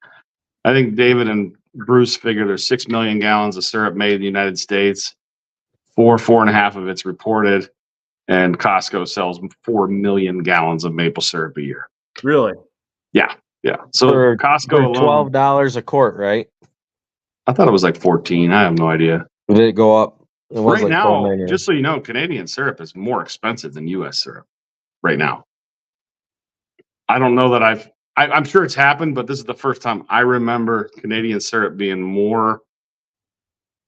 I think David and Bruce figure there's 6 million gallons of syrup made in the United States. 4.5 of it's reported, and Costco sells 4 million gallons of maple syrup a year. Really? Yeah. So For Costco alone, $12 a quart, right? I thought it was like 14. I have no idea. Did it go up? It was Right like now, $12.99. just so you know, Canadian syrup is more expensive than US syrup right now. I don't know that I'm sure it's happened, but this is the first time I remember Canadian syrup being more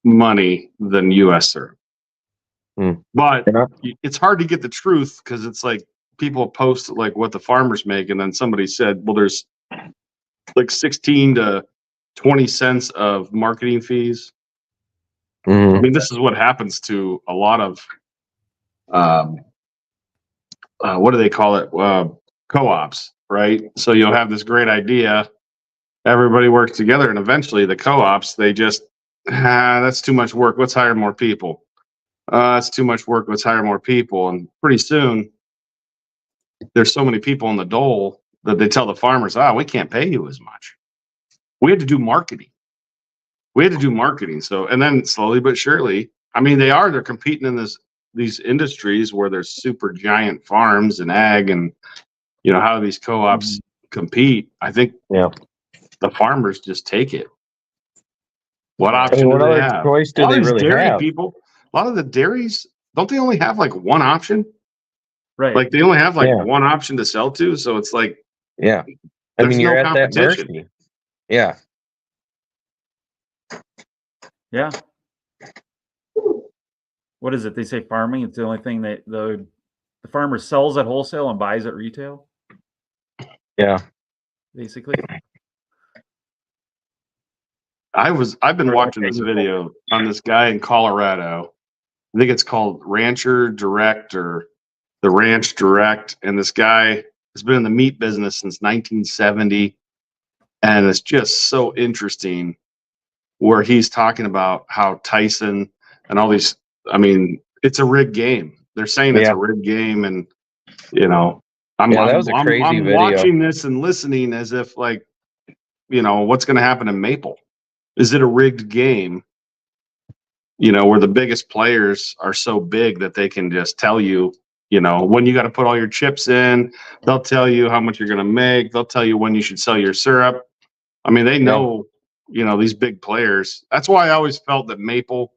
money than US syrup. But Yeah. it's hard to get the truth because it's like people post like what the farmers make, and then somebody said, well, there's like 16 to 20 cents of marketing fees. Mhm. I mean, this is what happens to a lot of what do they call it? Co-ops, right? So you'll have this great idea, everybody works together, and eventually the co-ops, they just that's too much work. Let's hire more people. That's too much work. Let's hire more people. And pretty soon, there's so many people in the dole that they tell the farmers, we can't pay you as much. We had to do marketing. So, and then slowly but surely, I mean, they're competing in these industries where there's super giant farms and ag, and you know how these co-ops compete. I think the farmers just take it. What option what do they other have? choice A do lot they of these really dairy have? people, a lot of the dairies, don't they only have like one option? Right. Like they only have like Yeah. one option to sell to. So it's like, Yeah. I there's mean, you're no at that competition. mercy. Yeah. Yeah. What is it? They say farming. It's the only thing that the farmer sells at wholesale and buys at retail, Yeah. basically. I've been watching this video on this guy in Colorado. I think it's called Rancher Direct or the Ranch Direct. And this guy has been in the meat business since 1970. And it's just so interesting where he's talking about how Tyson and all these, I mean, it's a rigged game. They're saying it's a rigged game. And, you know, I'm that was a crazy video. watching this and listening as if like, you know, what's going to happen in Maple? Is it a rigged game? You know, where the biggest players are so big that they can just tell you, you know, when you got to put all your chips in, they'll tell you how much you're going to make. They'll tell you when you should sell your syrup. I mean, they know, you know, these big players. That's why I always felt that Maple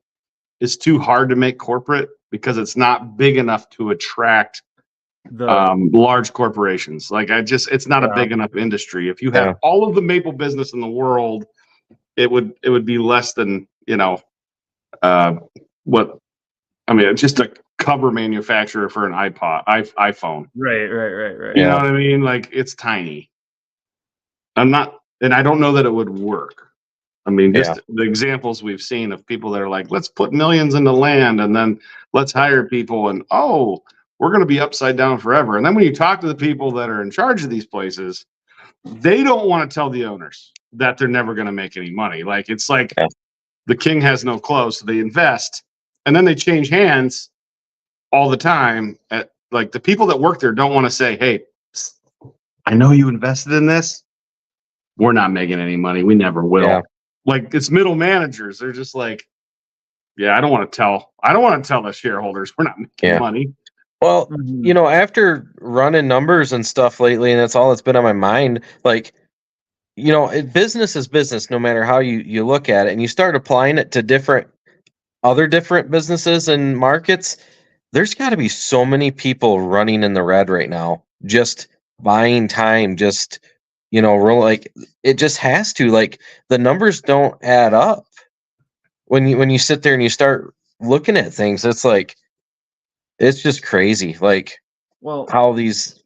is too hard to make corporate because it's not big enough to attract large corporations. Like it's not a big enough industry. If you have all of the maple business in the world, it would be less than, you know, it's just a cover manufacturer for an iPhone. Right. You know what I mean? Like it's tiny. And I don't know that it would work. I mean, just the examples we've seen of people that are like, let's put millions into land and then let's hire people and we're going to be upside down forever. And then when you talk to the people that are in charge of these places, they don't want to tell the owners that they're never going to make any money. Like it's like the king has no clothes, so they invest and then they change hands all the time. Like the people that work there don't want to say, hey, I know you invested in this. We're not making any money. We never will. Yeah. Like it's middle managers. They're just like, I don't want to tell the shareholders we're not making money. Well, you know, after running numbers and stuff lately, and that's all that's been on my mind, like, you know, business is business no matter how you look at it, and you start applying it to different businesses and markets. There's got to be so many people running in the red right now, just buying time, just, you know, like it just has to, like the numbers don't add up when you sit there and you start looking at things. It's like, it's just crazy. Like, how these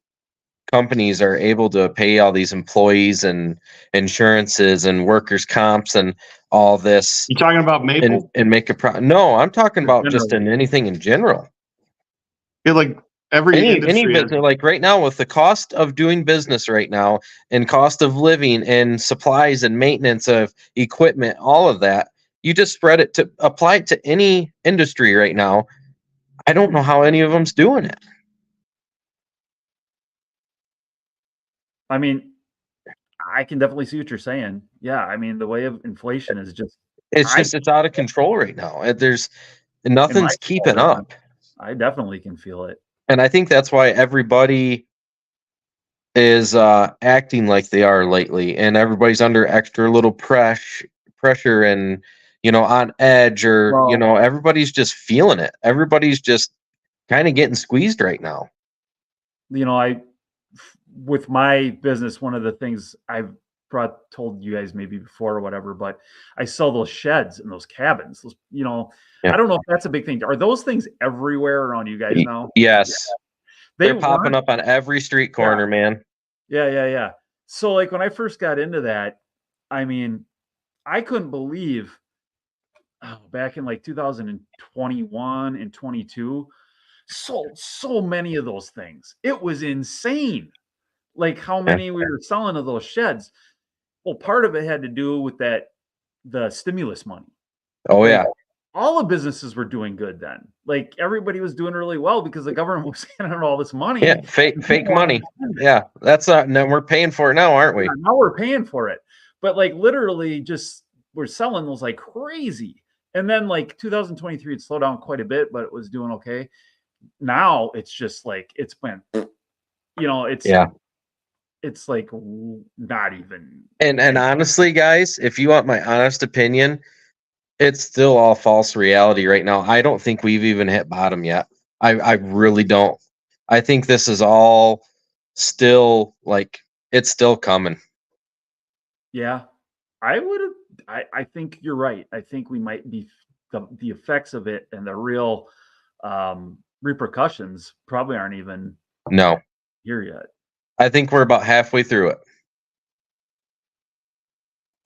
companies are able to pay all these employees and insurances and workers' comps and all this You talking about Maple? and make a no, I'm talking about just in Generally. anything in general. I feel like every Any industry has, business, like right now, with the cost of doing business right now and cost of living and supplies and maintenance of equipment, all of that, you just spread it to apply it to any industry right now. I don't know how any of them's doing it. I mean, I can definitely see what you're saying. Yeah, I mean, the way of inflation is just It's out of control right now. There's in my nothing's keeping small up. business, I definitely can feel it. And I think that's why everybody is acting like they are lately, and everybody's under extra little pressure and on edge, or Well, everybody's just feeling it. Everybody's just kind of getting squeezed right now. with my business, one of the things I've told you guys maybe before or whatever, but I sell those sheds and those cabins. Yeah. I don't know if that's a big thing. Are those things everywhere around you guys now? Yes, They they're popping weren't. up on every street corner, man. Yeah. So like when I first got into that, I mean, I couldn't believe back in like 2021 and 22, sold so many of those things. It was insane. Like how many we were selling of those sheds. Well, part of it had to do with the stimulus money. Oh Like, yeah. all the businesses were doing good then. Like everybody was doing really well because the government was handing out all this money. Yeah, fake money. Yeah, that's now we're paying for it now, aren't we? Yeah, now we're paying for it. But like literally just we're selling those like crazy. And then like 2023 it slowed down quite a bit, but it was doing okay. Now it's just like it's been it's like not even. And honestly, guys, if you want my honest opinion, it's still all false reality right now. I don't think we've even hit bottom yet. I really don't. I think this is all still like it's still coming. Yeah, I think you're right. I think we might be the effects of it and the real repercussions probably aren't even No, here yet. I think we're about halfway through it.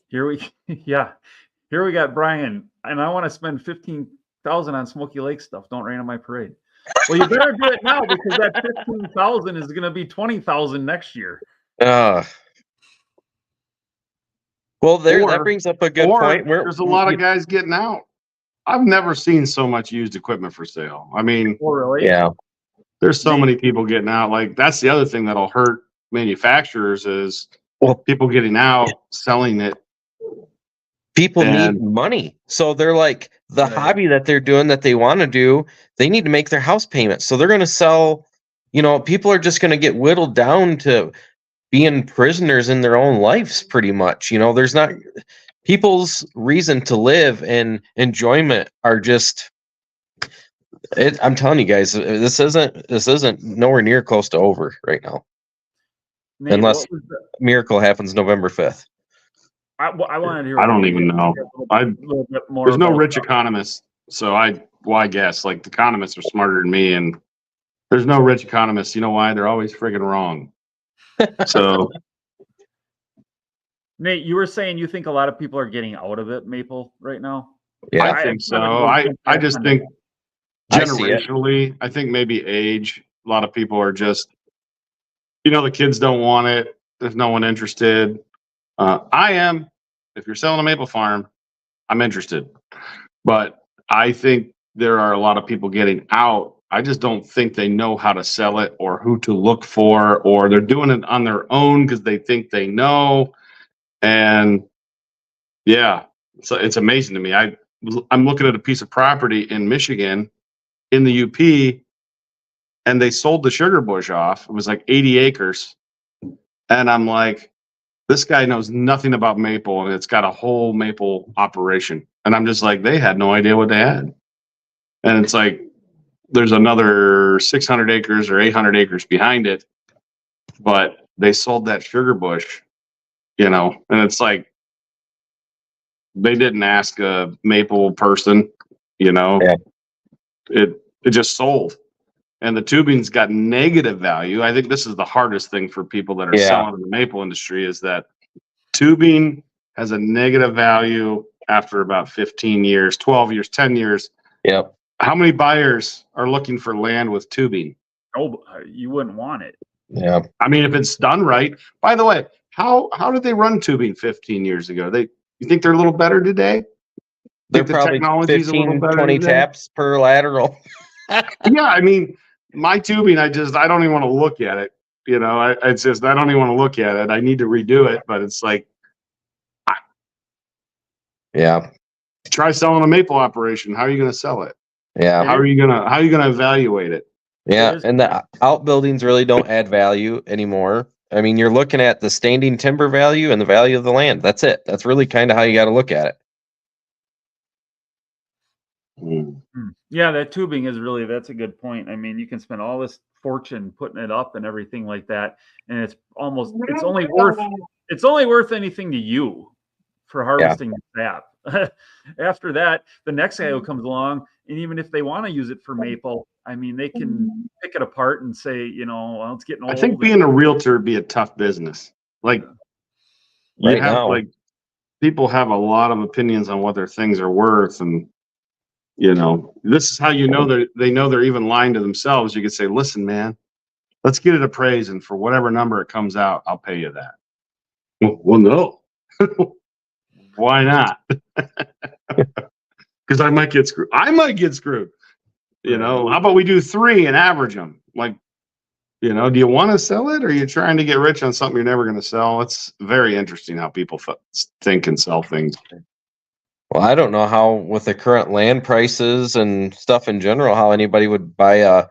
Here we got Brian, and I want to spend 15,000 on Smoky Lake stuff. Don't rain on my parade. Well, you better do it now because that 15,000 is going to be 20,000 next year. Well, that brings up a good point. There's a lot of guys getting out. I've never seen so much used equipment for sale. I mean, really? Yeah. There's so many people getting out. Like that's the other thing that'll hurt manufacturers is people getting out, selling it. People need money. So they're like the hobby that they're doing that they want to do, they need to make their house payments. So they're going to sell, people are just going to get whittled down to being prisoners in their own lives pretty much. There's not people's reason to live and enjoyment are just I'm telling you guys, this isn't nowhere near close to over right now. Nate, unless miracle happens November 5th. I wanted to hear. I don't even know. There's no rich economists, so I guess like the economists are smarter than me, and there's no rich economists. You know why? They're always friggin' wrong. So, Nate, you were saying you think a lot of people are getting out of it, Maple, right now. Yeah, I think so. I just think generationally, I think maybe age. A lot of people are just, the kids don't want it. There's no one interested. I am. If you're selling a maple farm, I'm interested. But I think there are a lot of people getting out. I just don't think they know how to sell it or who to look for, or they're doing it on their own because they think they know. And yeah, so it's amazing to me. I'm looking at a piece of property in Michigan in the UP, and they sold the sugar bush off. It was like 80 acres. And I'm like, this guy knows nothing about maple, and it's got a whole maple operation. And I'm just like, they had no idea what they had. And it's like, there's another 600 acres or 800 acres behind it, but they sold that sugar bush, and it's like, they didn't ask a maple person, Yeah. It just sold. and the tubing's got negative value. I think this is the hardest thing for people that are selling in the maple industry is that tubing has a negative value after about 15 years, 12 years, 10 years. Yep. How many buyers are looking for land with tubing? Oh, you wouldn't want it. Yeah. I mean, if it's done right. By the way, how did they run tubing 15 years ago? You think they're a little better today? They're The probably technology's a little 15, better 20 today? taps per lateral. Yeah, I mean, my tubing, I don't even want to look at it. You know, it's just I don't even want to look at it. I need to redo it, but it's like Yeah. try selling a maple operation. How are you going to sell it? Yeah. How are you gonna evaluate it? Yeah. And the outbuildings really don't add value anymore. I mean, you're looking at the standing timber value and the value of the land. That's it. That's really kind of how you got to look at it. Yeah, that tubing is really, that's a good point. I mean, you can spend all this fortune putting it up and everything like that, and it's only worth anything to you for harvesting the sap. After that, the next guy who comes along, and even if they want to use it for maple, I mean, they can pick it apart and say, you know, well, it's getting old. I think being a realtor would be a tough business. Like people have a lot of opinions on what their things are worth, and you know, this is how you know they know they're even lying to themselves. You could say, listen, man, let's get it appraised, and for whatever number it comes out, I'll pay you that. Well, no. Why not? Because I might get screwed. You know, how about we do 3 and average them? Like, you know, do you want to sell it, or are you trying to get rich on something you're never going to sell? It's very interesting how people think and sell things. Well, I don't know how, with the current land prices and stuff in general, how anybody would buy a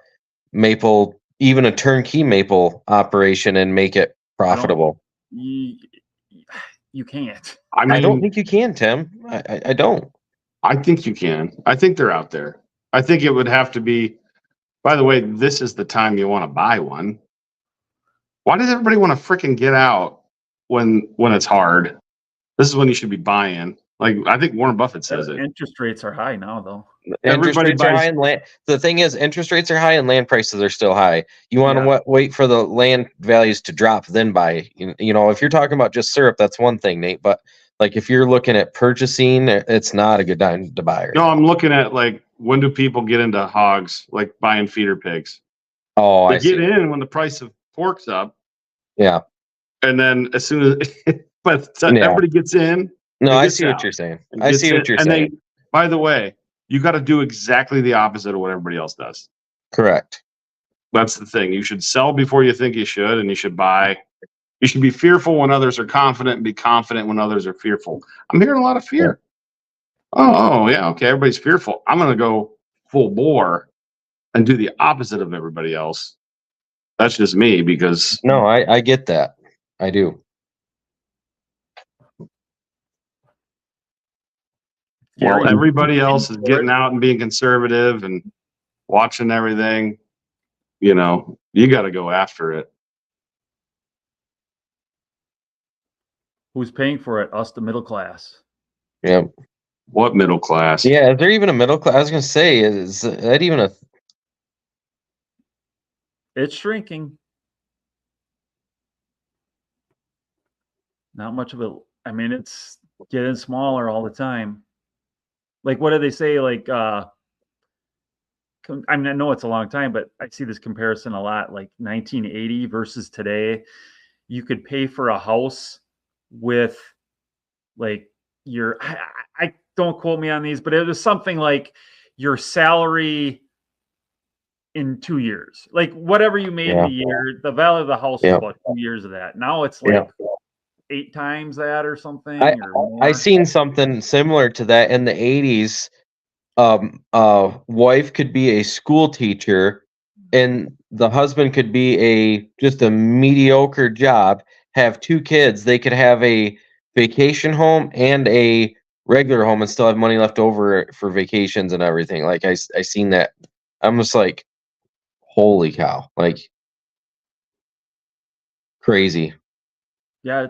maple, even a turnkey maple operation, and make it profitable. You can't. I mean, I don't think you can, Tim. I don't. I think you can. I think they're out there. I think it would have to be. By the way, this is the time you want to buy one. Why does everybody want to freaking get out when it's hard? This is when you should be buying. Like, I think Warren Buffett says it. Interest rates are high now, though. Interest rates are high, and land. The thing is, interest rates are high and land prices are still high. You want to wait for the land values to drop, then buy. You know, if you're talking about just syrup, that's one thing, Nate. But like, if you're looking at purchasing, it's not a good time to buy. No, I'm looking at, like, when do people get into hogs, like buying feeder pigs? Oh, they get in when the price of pork's up. Yeah. And then as soon as, everybody gets in. No, I see what you're saying. I see what you're saying. By the way, you got to do exactly the opposite of what everybody else does. Correct. That's the thing. You should sell before you think you should, and you should buy. You should be fearful when others are confident, and be confident when others are fearful. I'm hearing a lot of fear. Oh, yeah, okay, everybody's fearful. I'm going to go full bore and do the opposite of everybody else. That's just me, because... No, I get that. I do. Well, everybody else is getting out and being conservative and watching everything. You know, you got to go after it. Who's paying for it? Us, the middle class. Yeah. What middle class? Yeah, is there even a middle class? I was going to say, is that even a... It's shrinking. Not much of it. I mean, it's getting smaller all the time. Like, what do they say? Like, I mean, I know it's a long time, but I see this comparison a lot. Like 1980 versus today, you could pay for a house with, like, your, I don't quote me on these, but it was something like your salary in 2 years. Like, whatever you made in a year, the value of the house is about 2 years of that. Now it's like 8 times that or something. I seen something similar to that in the 80s. Wife could be a school teacher, and the husband could be just a mediocre job, have 2 kids. They could have a vacation home and a regular home and still have money left over for vacations and everything. Like, I seen that. I'm just like, holy cow, like, crazy. Yeah,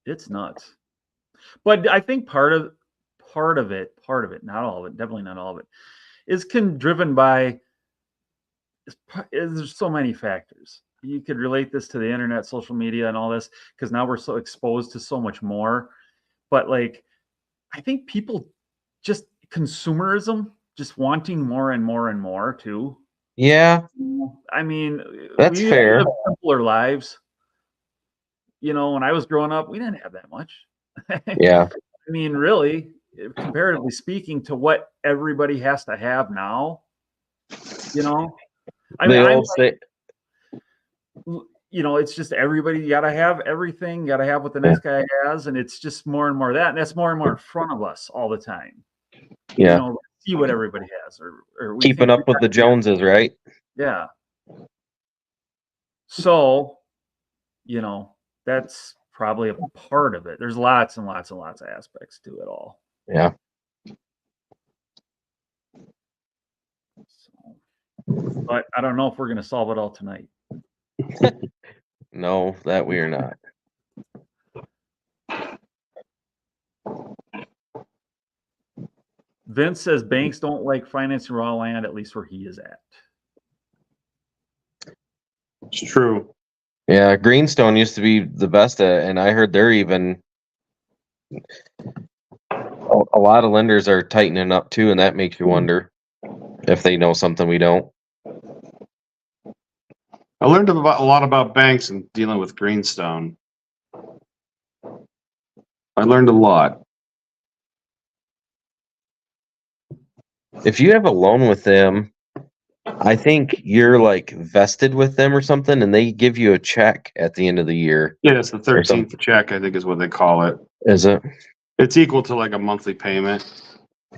it's nuts. But I think part of it, not all of it, definitely not all of it, is driven by there's so many factors. You could relate this to the internet, social media, and all this because now we're so exposed to so much more. But like, I think people just consumerism, just wanting more and more and more too. Yeah, I mean, that's we fair. live simpler lives. You know, when I was growing up, we didn't have that much. Yeah. I mean, really, comparatively speaking to what everybody has to have now, you know, I mean, They I'm all say, you know, it's just everybody, you got to have everything, got to have what the next guy has. And it's just more and more of that. And that's more and more in front of us all the time. yeah, You know, see what everybody has or we keeping think up with the Joneses, right? yeah. So, you know, that's probably a part of it. There's lots and lots and lots of aspects to it all. Yeah. So, but I don't know if we're going to solve it all tonight. No, that we are not. Vince says banks don't like financing raw land, at least where he is at. It's true. Yeah, Greenstone used to be the best at, and I heard they're even a lot of lenders are tightening up too, and that makes you wonder if they know something we don't. I learned a lot about banks and dealing with Greenstone. I learned a lot. If you have a loan with them, I think you're like vested with them or something, and they give you a check at the end of the year. Yeah, it's the Or something. 13th check, I think is what they call it. Is it? It's equal to like a monthly payment.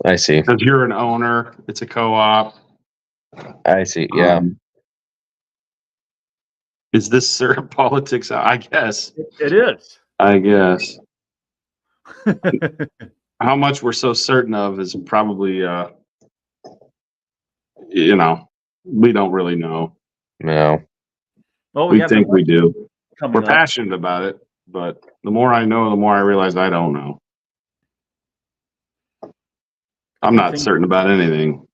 I see. Because you're an owner, it's a co-op. I see. Yeah. Is this syrup politics? I guess. It is. I guess. How much we're so certain of is probably, you know, we don't really know. No. Well, We think we do. coming We're up. passionate about it, but the more I know, the more I realize I don't know. I'm not certain about anything.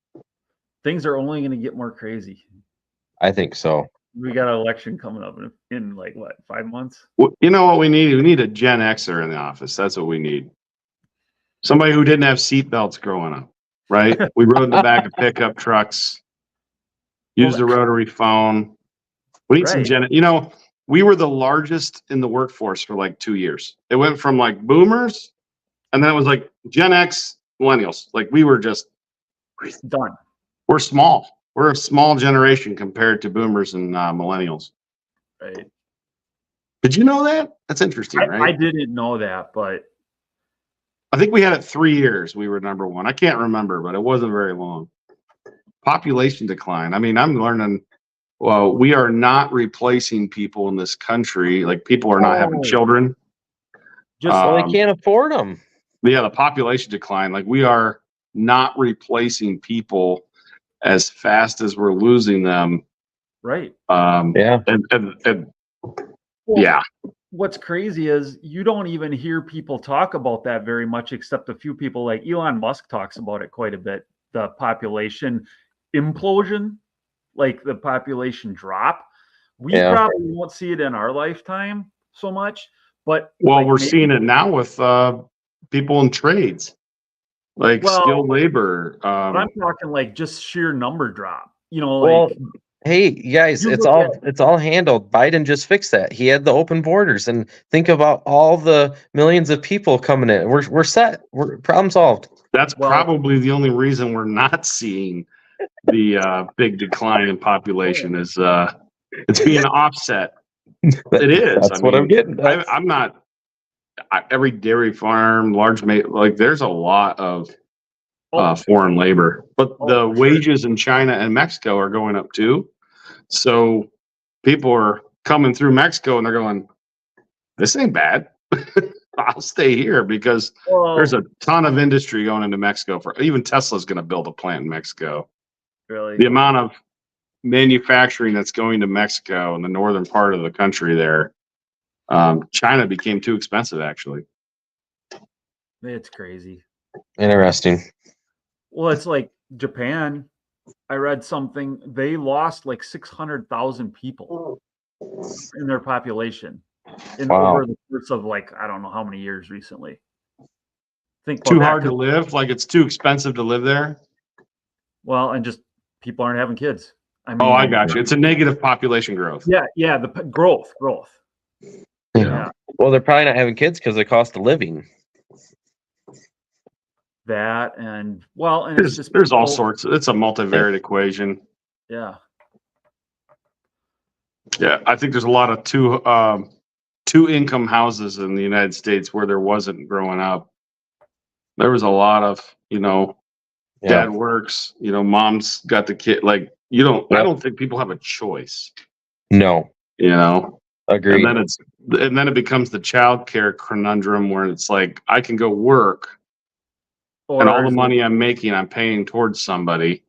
Things are only going to get more crazy. I think so. We got an election coming up in like what, 5 months? Well, you know what we need? We need a Gen Xer in the office. That's what we need. Somebody who didn't have seatbelts growing up, right? We rode in the back of pickup trucks, used a rotary phone. We need some Gen. You know, we were the largest in the workforce for like 2 years. It went from like boomers, and then it was like Gen X, millennials. Like we were just done. We're small. We're a small generation compared to boomers and millennials. Right. Did you know that? That's interesting, right? I didn't know that, but I think we had it 3 years. We were number one. I can't remember, but it wasn't very long. Population decline. I mean, I'm learning. Well, we are not replacing people in this country. Like people are not having children. Just so they can't afford them. Yeah, the population decline. Like we are not replacing people as fast as we're losing them. Right. Yeah. And well, yeah. What's crazy is you don't even hear people talk about that very much, except a few people like Elon Musk talks about it quite a bit. The population implosion, like the population drop. We probably won't see it in our lifetime so much, but well, like we're seeing it now with people in trades, like skilled labor. But I'm talking like just sheer number drop. You know, well, hey guys, it's all handled. Biden just fixed that. He had the open borders, and think about all the millions of people coming in. We're set. We're problem solved. That's probably the only reason we're not seeing the big decline in population is it's being offset. It is. That's what I'm getting. I'm not. Every dairy farm, like there's a lot of foreign labor, but the wages in China and Mexico are going up too. So people are coming through Mexico and they're going, "This ain't bad. I'll stay here because there's a ton of industry going into Mexico. For even Tesla's going to build a plant in Mexico. Really, the amount of manufacturing that's going to Mexico in the northern part of the country there." China became too expensive, actually. It's crazy. Interesting. Well, it's like Japan. I read something. They lost like 600,000 people in their population over the course of like I don't know how many years recently. Think about Too that, hard to 'cause- live? Like it's too expensive to live there? well, and just people aren't having kids. I Oh, I mean, got you. It's a negative population growth. yeah, the growth. Yeah, Well, they're probably not having kids because of the cost of living. that and well, and it's just There's all people- sorts. It's a multivariate equation. Yeah, Yeah, I think there's a lot of two income houses in the United States where there wasn't growing up. There was a lot of, dad works, mom's got the kid. Like I don't think people have a choice. No, agreed. And then it becomes the child care conundrum where it's like I can go work and all the money I'm making, I'm paying towards somebody.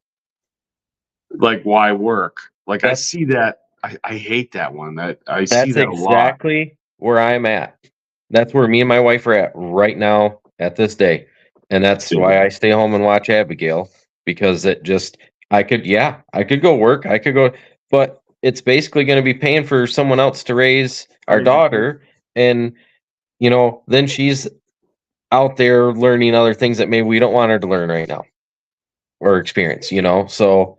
Like, why work? Like I see that. I hate that one. I see that a lot. That's exactly where I'm at. That's where me and my wife are at right now at this day. And that's why I stay home and watch Abigail, because I could go work. I could go, but it's basically going to be paying for someone else to raise our daughter. And, then she's out there learning other things that maybe we don't want her to learn right now or experience, so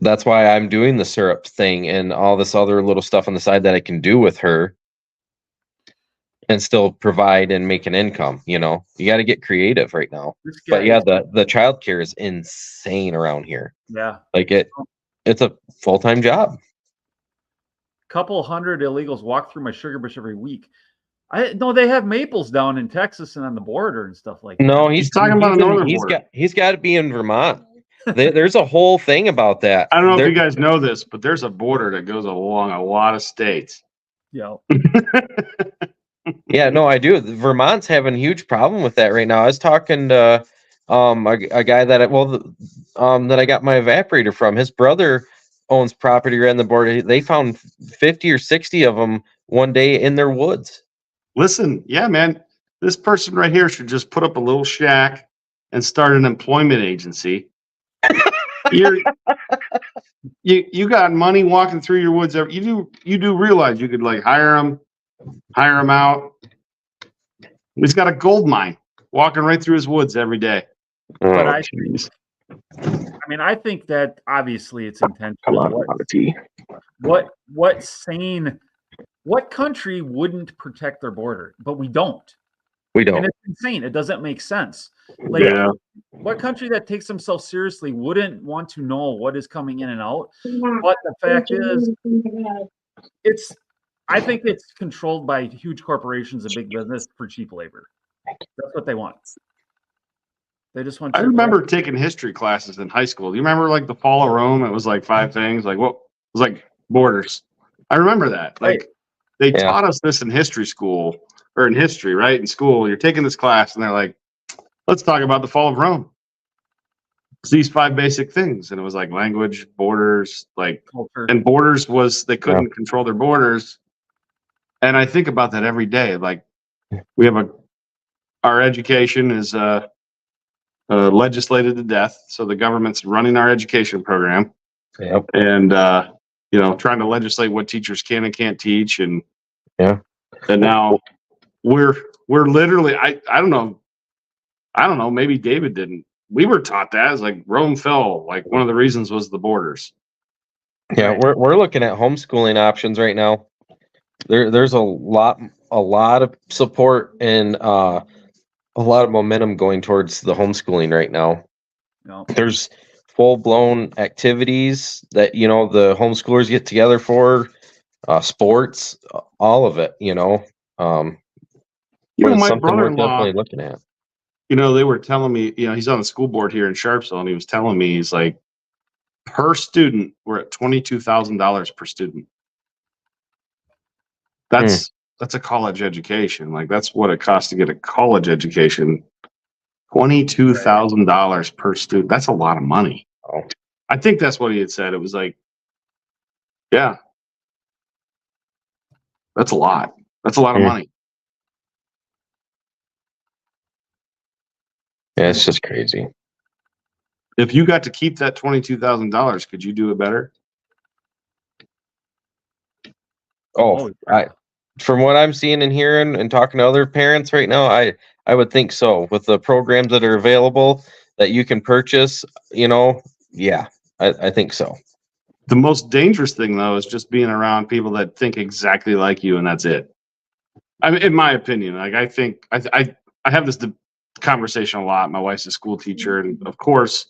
that's why I'm doing the syrup thing and all this other little stuff on the side that I can do with her and still provide and make an income. You got to get creative right now. But yeah, the childcare is insane around here. Yeah, like it's a full-time job. Couple hundred illegals walk through my sugar bush every week. No, they have maples down in Texas and on the border and stuff like that. No, he's talking about the northern border. He's got to be in Vermont. There's a whole thing about that. I don't know if you guys know this, but there's a border that goes along a lot of states. Yeah. Yeah, no, I do. Vermont's having a huge problem with that right now. I was talking to a guy that I got my evaporator from. His brother owns property right on the border. They found 50 or 60 of them one day in their woods. Listen, yeah, man, this person right here should just put up a little shack and start an employment agency. You got money walking through your woods. You do realize you could like hire him out. He's got a gold mine walking right through his woods every day. But I think that obviously it's intentional. What country wouldn't protect their border? But we don't. And it's insane. It doesn't make sense. What country that takes themselves seriously wouldn't want to know what is coming in and out? But the fact is, I think it's controlled by huge corporations and big business for cheap labor. That's what they want. They just want. I remember taking history classes in high school. Do you remember like the fall of Rome? It was like 5 things. Like what? It was like borders. I remember that. Like they taught us this in history school or in history, right? In school, you're taking this class, and they're like, "Let's talk about the fall of Rome." It's these 5 basic things, and it was like language, borders, like culture. And borders was they couldn't control their borders. And I think about that every day. Like we have our education is legislated to death, so the government's running our education program, and trying to legislate what teachers can and can't teach, and now we're literally I don't know, maybe David didn't. We were taught that as like Rome fell. Like one of the reasons was the borders. Yeah, we're looking at homeschooling options right now. There's a lot of support and a lot of momentum going towards the homeschooling right now. There's full-blown activities that the homeschoolers get together for, sports, all of it. My brother-in-law, definitely looking at. They were telling me, he's on the school board here in Sharpsville, and he was telling me, he's like, per student, we're at $22,000 per student. That's a college education. Like that's what it costs to get a college education. $22,000 per student. That's a lot of money. Oh. I think that's what he had said. It was like, yeah, that's a lot. That's a lot of money. Yeah, it's just crazy. If you got to keep that $22,000, could you do it better? Oh, from what I'm seeing and hearing and talking to other parents right now, I would think so. With the programs that are available that you can purchase, yeah, I think so. The most dangerous thing, though, is just being around people that think exactly like you, and that's it. I mean, in my opinion, like I think I have this conversation a lot. My wife's a school teacher, and of course,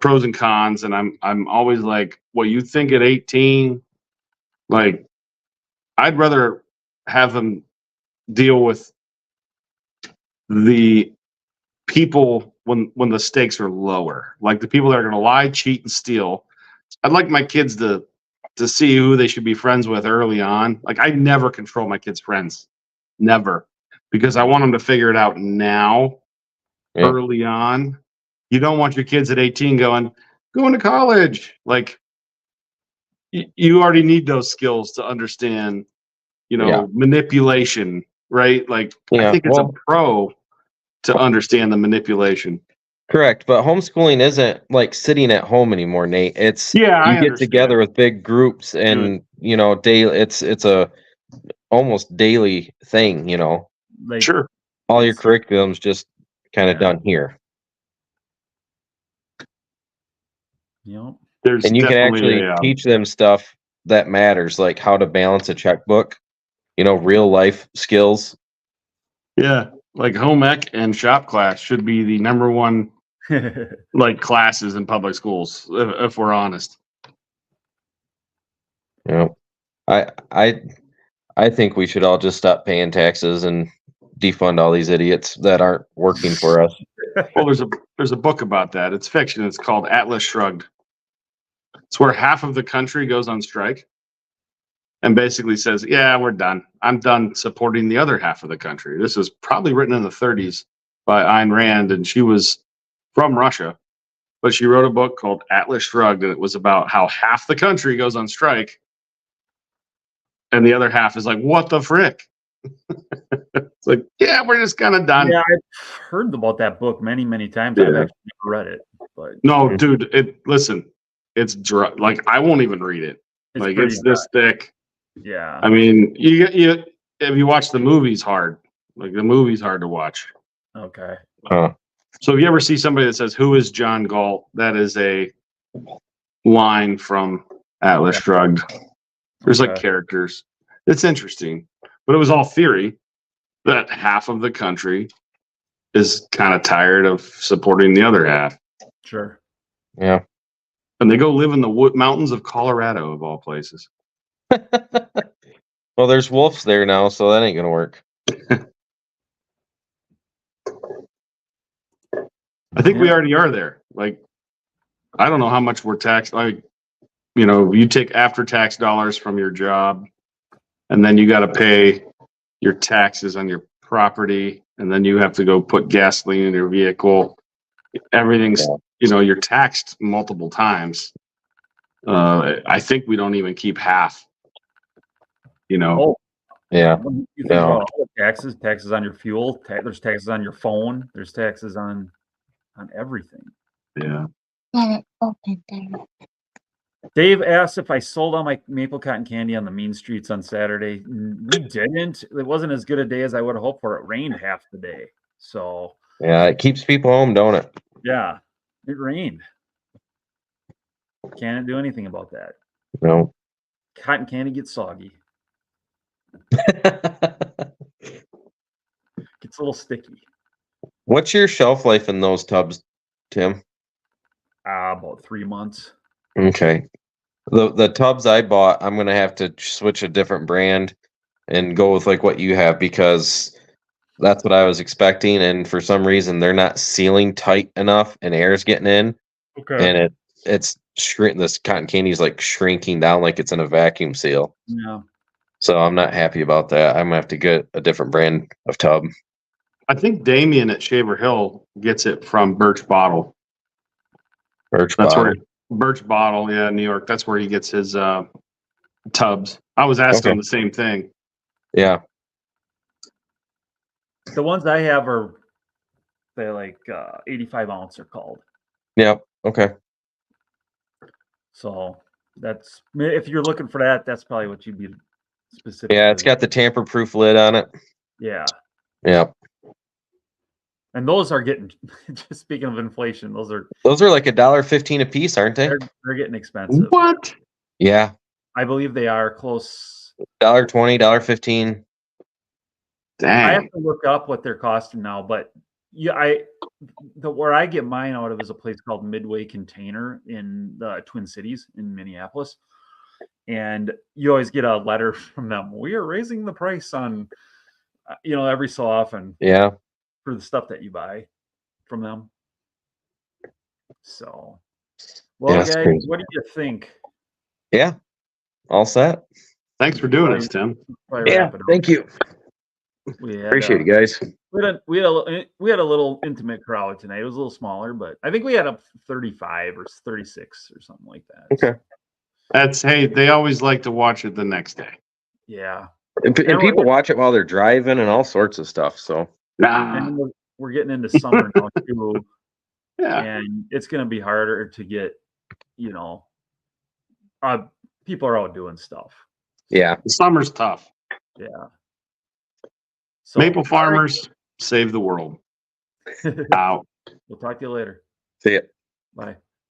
pros and cons. And I'm always like, what you think at 18, like I'd rather have them deal with the people when the stakes are lower, like the people that are going to lie, cheat, and steal. I'd like my kids to see who they should be friends with early on. Like I never control my kids' friends, never, because I want them to figure it out now, early on. You don't want your kids at 18 going to college. Like you already need those skills to understand, manipulation, right? Like I think it's a pro to understand the manipulation. Correct, but homeschooling isn't like sitting at home anymore, Nate. It's I you get understand. together with big groups and daily. It's a almost daily thing. Like, Sure. All your curriculum's just kind of done here. Yep. And you can actually teach them stuff that matters, like how to balance a checkbook. Real life skills. Yeah, like home ec and shop class should be the number one like classes in public schools, if we're honest. I think we should all just stop paying taxes and defund all these idiots that aren't working for us. Well, there's a book about that. It's fiction. It's called Atlas Shrugged. It's where half of the country goes on strike and basically says, yeah, we're done. I'm done supporting the other half of the country. This was probably written in the 30s by Ayn Rand, and she was from Russia, but she wrote a book called Atlas Shrugged, and it was about how half the country goes on strike and the other half is like, what the frick? It's like, yeah, we're just kind of done. Yeah, I've heard about that book many, many times. I've actually never read it. But no, dude, it's like I won't even read it. It's this thick. Yeah. I mean, you if you watch the movies, hard. Like the movie's hard to watch. Okay. So if you ever see somebody that says, "Who is John Galt?" That is a line from Atlas Shrugged. There's like characters. It's interesting, but it was all theory that half of the country is kind of tired of supporting the other half. Sure. Yeah. And they go live in the mountains of Colorado, of all places. Well, there's wolves there now, so that ain't gonna work. I think we already are there. Like, I don't know how much we're taxed. Like, you take after-tax dollars from your job, and then you got to pay your taxes on your property, and then you have to go put gasoline in your vehicle. Everything's, you're taxed multiple times. I think we don't even keep half. Oh, yeah. You think about taxes on your fuel. There's taxes on your phone. There's taxes on everything. Yeah. Let it open there. Dave asked if I sold all my maple cotton candy on the mean streets on Saturday. We didn't. It wasn't as good a day as I would have hoped for. It rained half the day. So yeah, it keeps people home, don't it? Yeah, it rained. Can't do anything about that. No. Cotton candy gets soggy. Gets a little sticky. What's your shelf life in those tubs, Tim? About 3 months. Okay. The tubs I bought, I'm gonna have to switch a different brand and go with like what you have, because that's what I was expecting, and for some reason they're not sealing tight enough and air's getting in. Okay. And it's this cotton candy is like shrinking down like it's in a vacuum seal. Yeah. So I'm not happy about that. I'm gonna have to get a different brand of tub. I think Damien at Shaver Hill gets it from Birch Bottle. Birch Bottle. Birch Bottle, yeah, New York. That's where he gets his tubs. I was asking him the same thing. Yeah. The ones I have they're like 85 ounce are called. Yeah. Okay. So that's if you're looking for that, that's probably what you'd be specifically. Yeah, it's got the tamper-proof lid on it. Yeah. Yeah. And those are getting, just speaking of inflation, those are like $1.15 a piece, aren't they? they're getting expensive. What? Yeah. I believe they are close. $1.20, $1.15. I have Dang. to look up what they're costing now, but yeah, where I get mine out of is a place called Midway Container in the Twin Cities in Minneapolis. And you always get a letter from them. We are raising the price on, every so often. Yeah. For the stuff that you buy from them. So, well, Yeah, guys, crazy. what do you think? Yeah. All set. Thanks for doing this, Tim. Yeah. Thank you. We had, Appreciate it, guys. we had a little intimate crowd tonight. It was a little smaller, but I think we had up 35 or 36 or something like that. Okay. Hey, they always like to watch it the next day. Yeah. And people watch it while they're driving and all sorts of stuff. So Nah. We're getting into summer now too. Yeah. And it's going to be harder to get, people are out doing stuff. Yeah. The summer's tough. Yeah. So, Maple farmers save the world. Out. We'll talk to you later. See ya. Bye.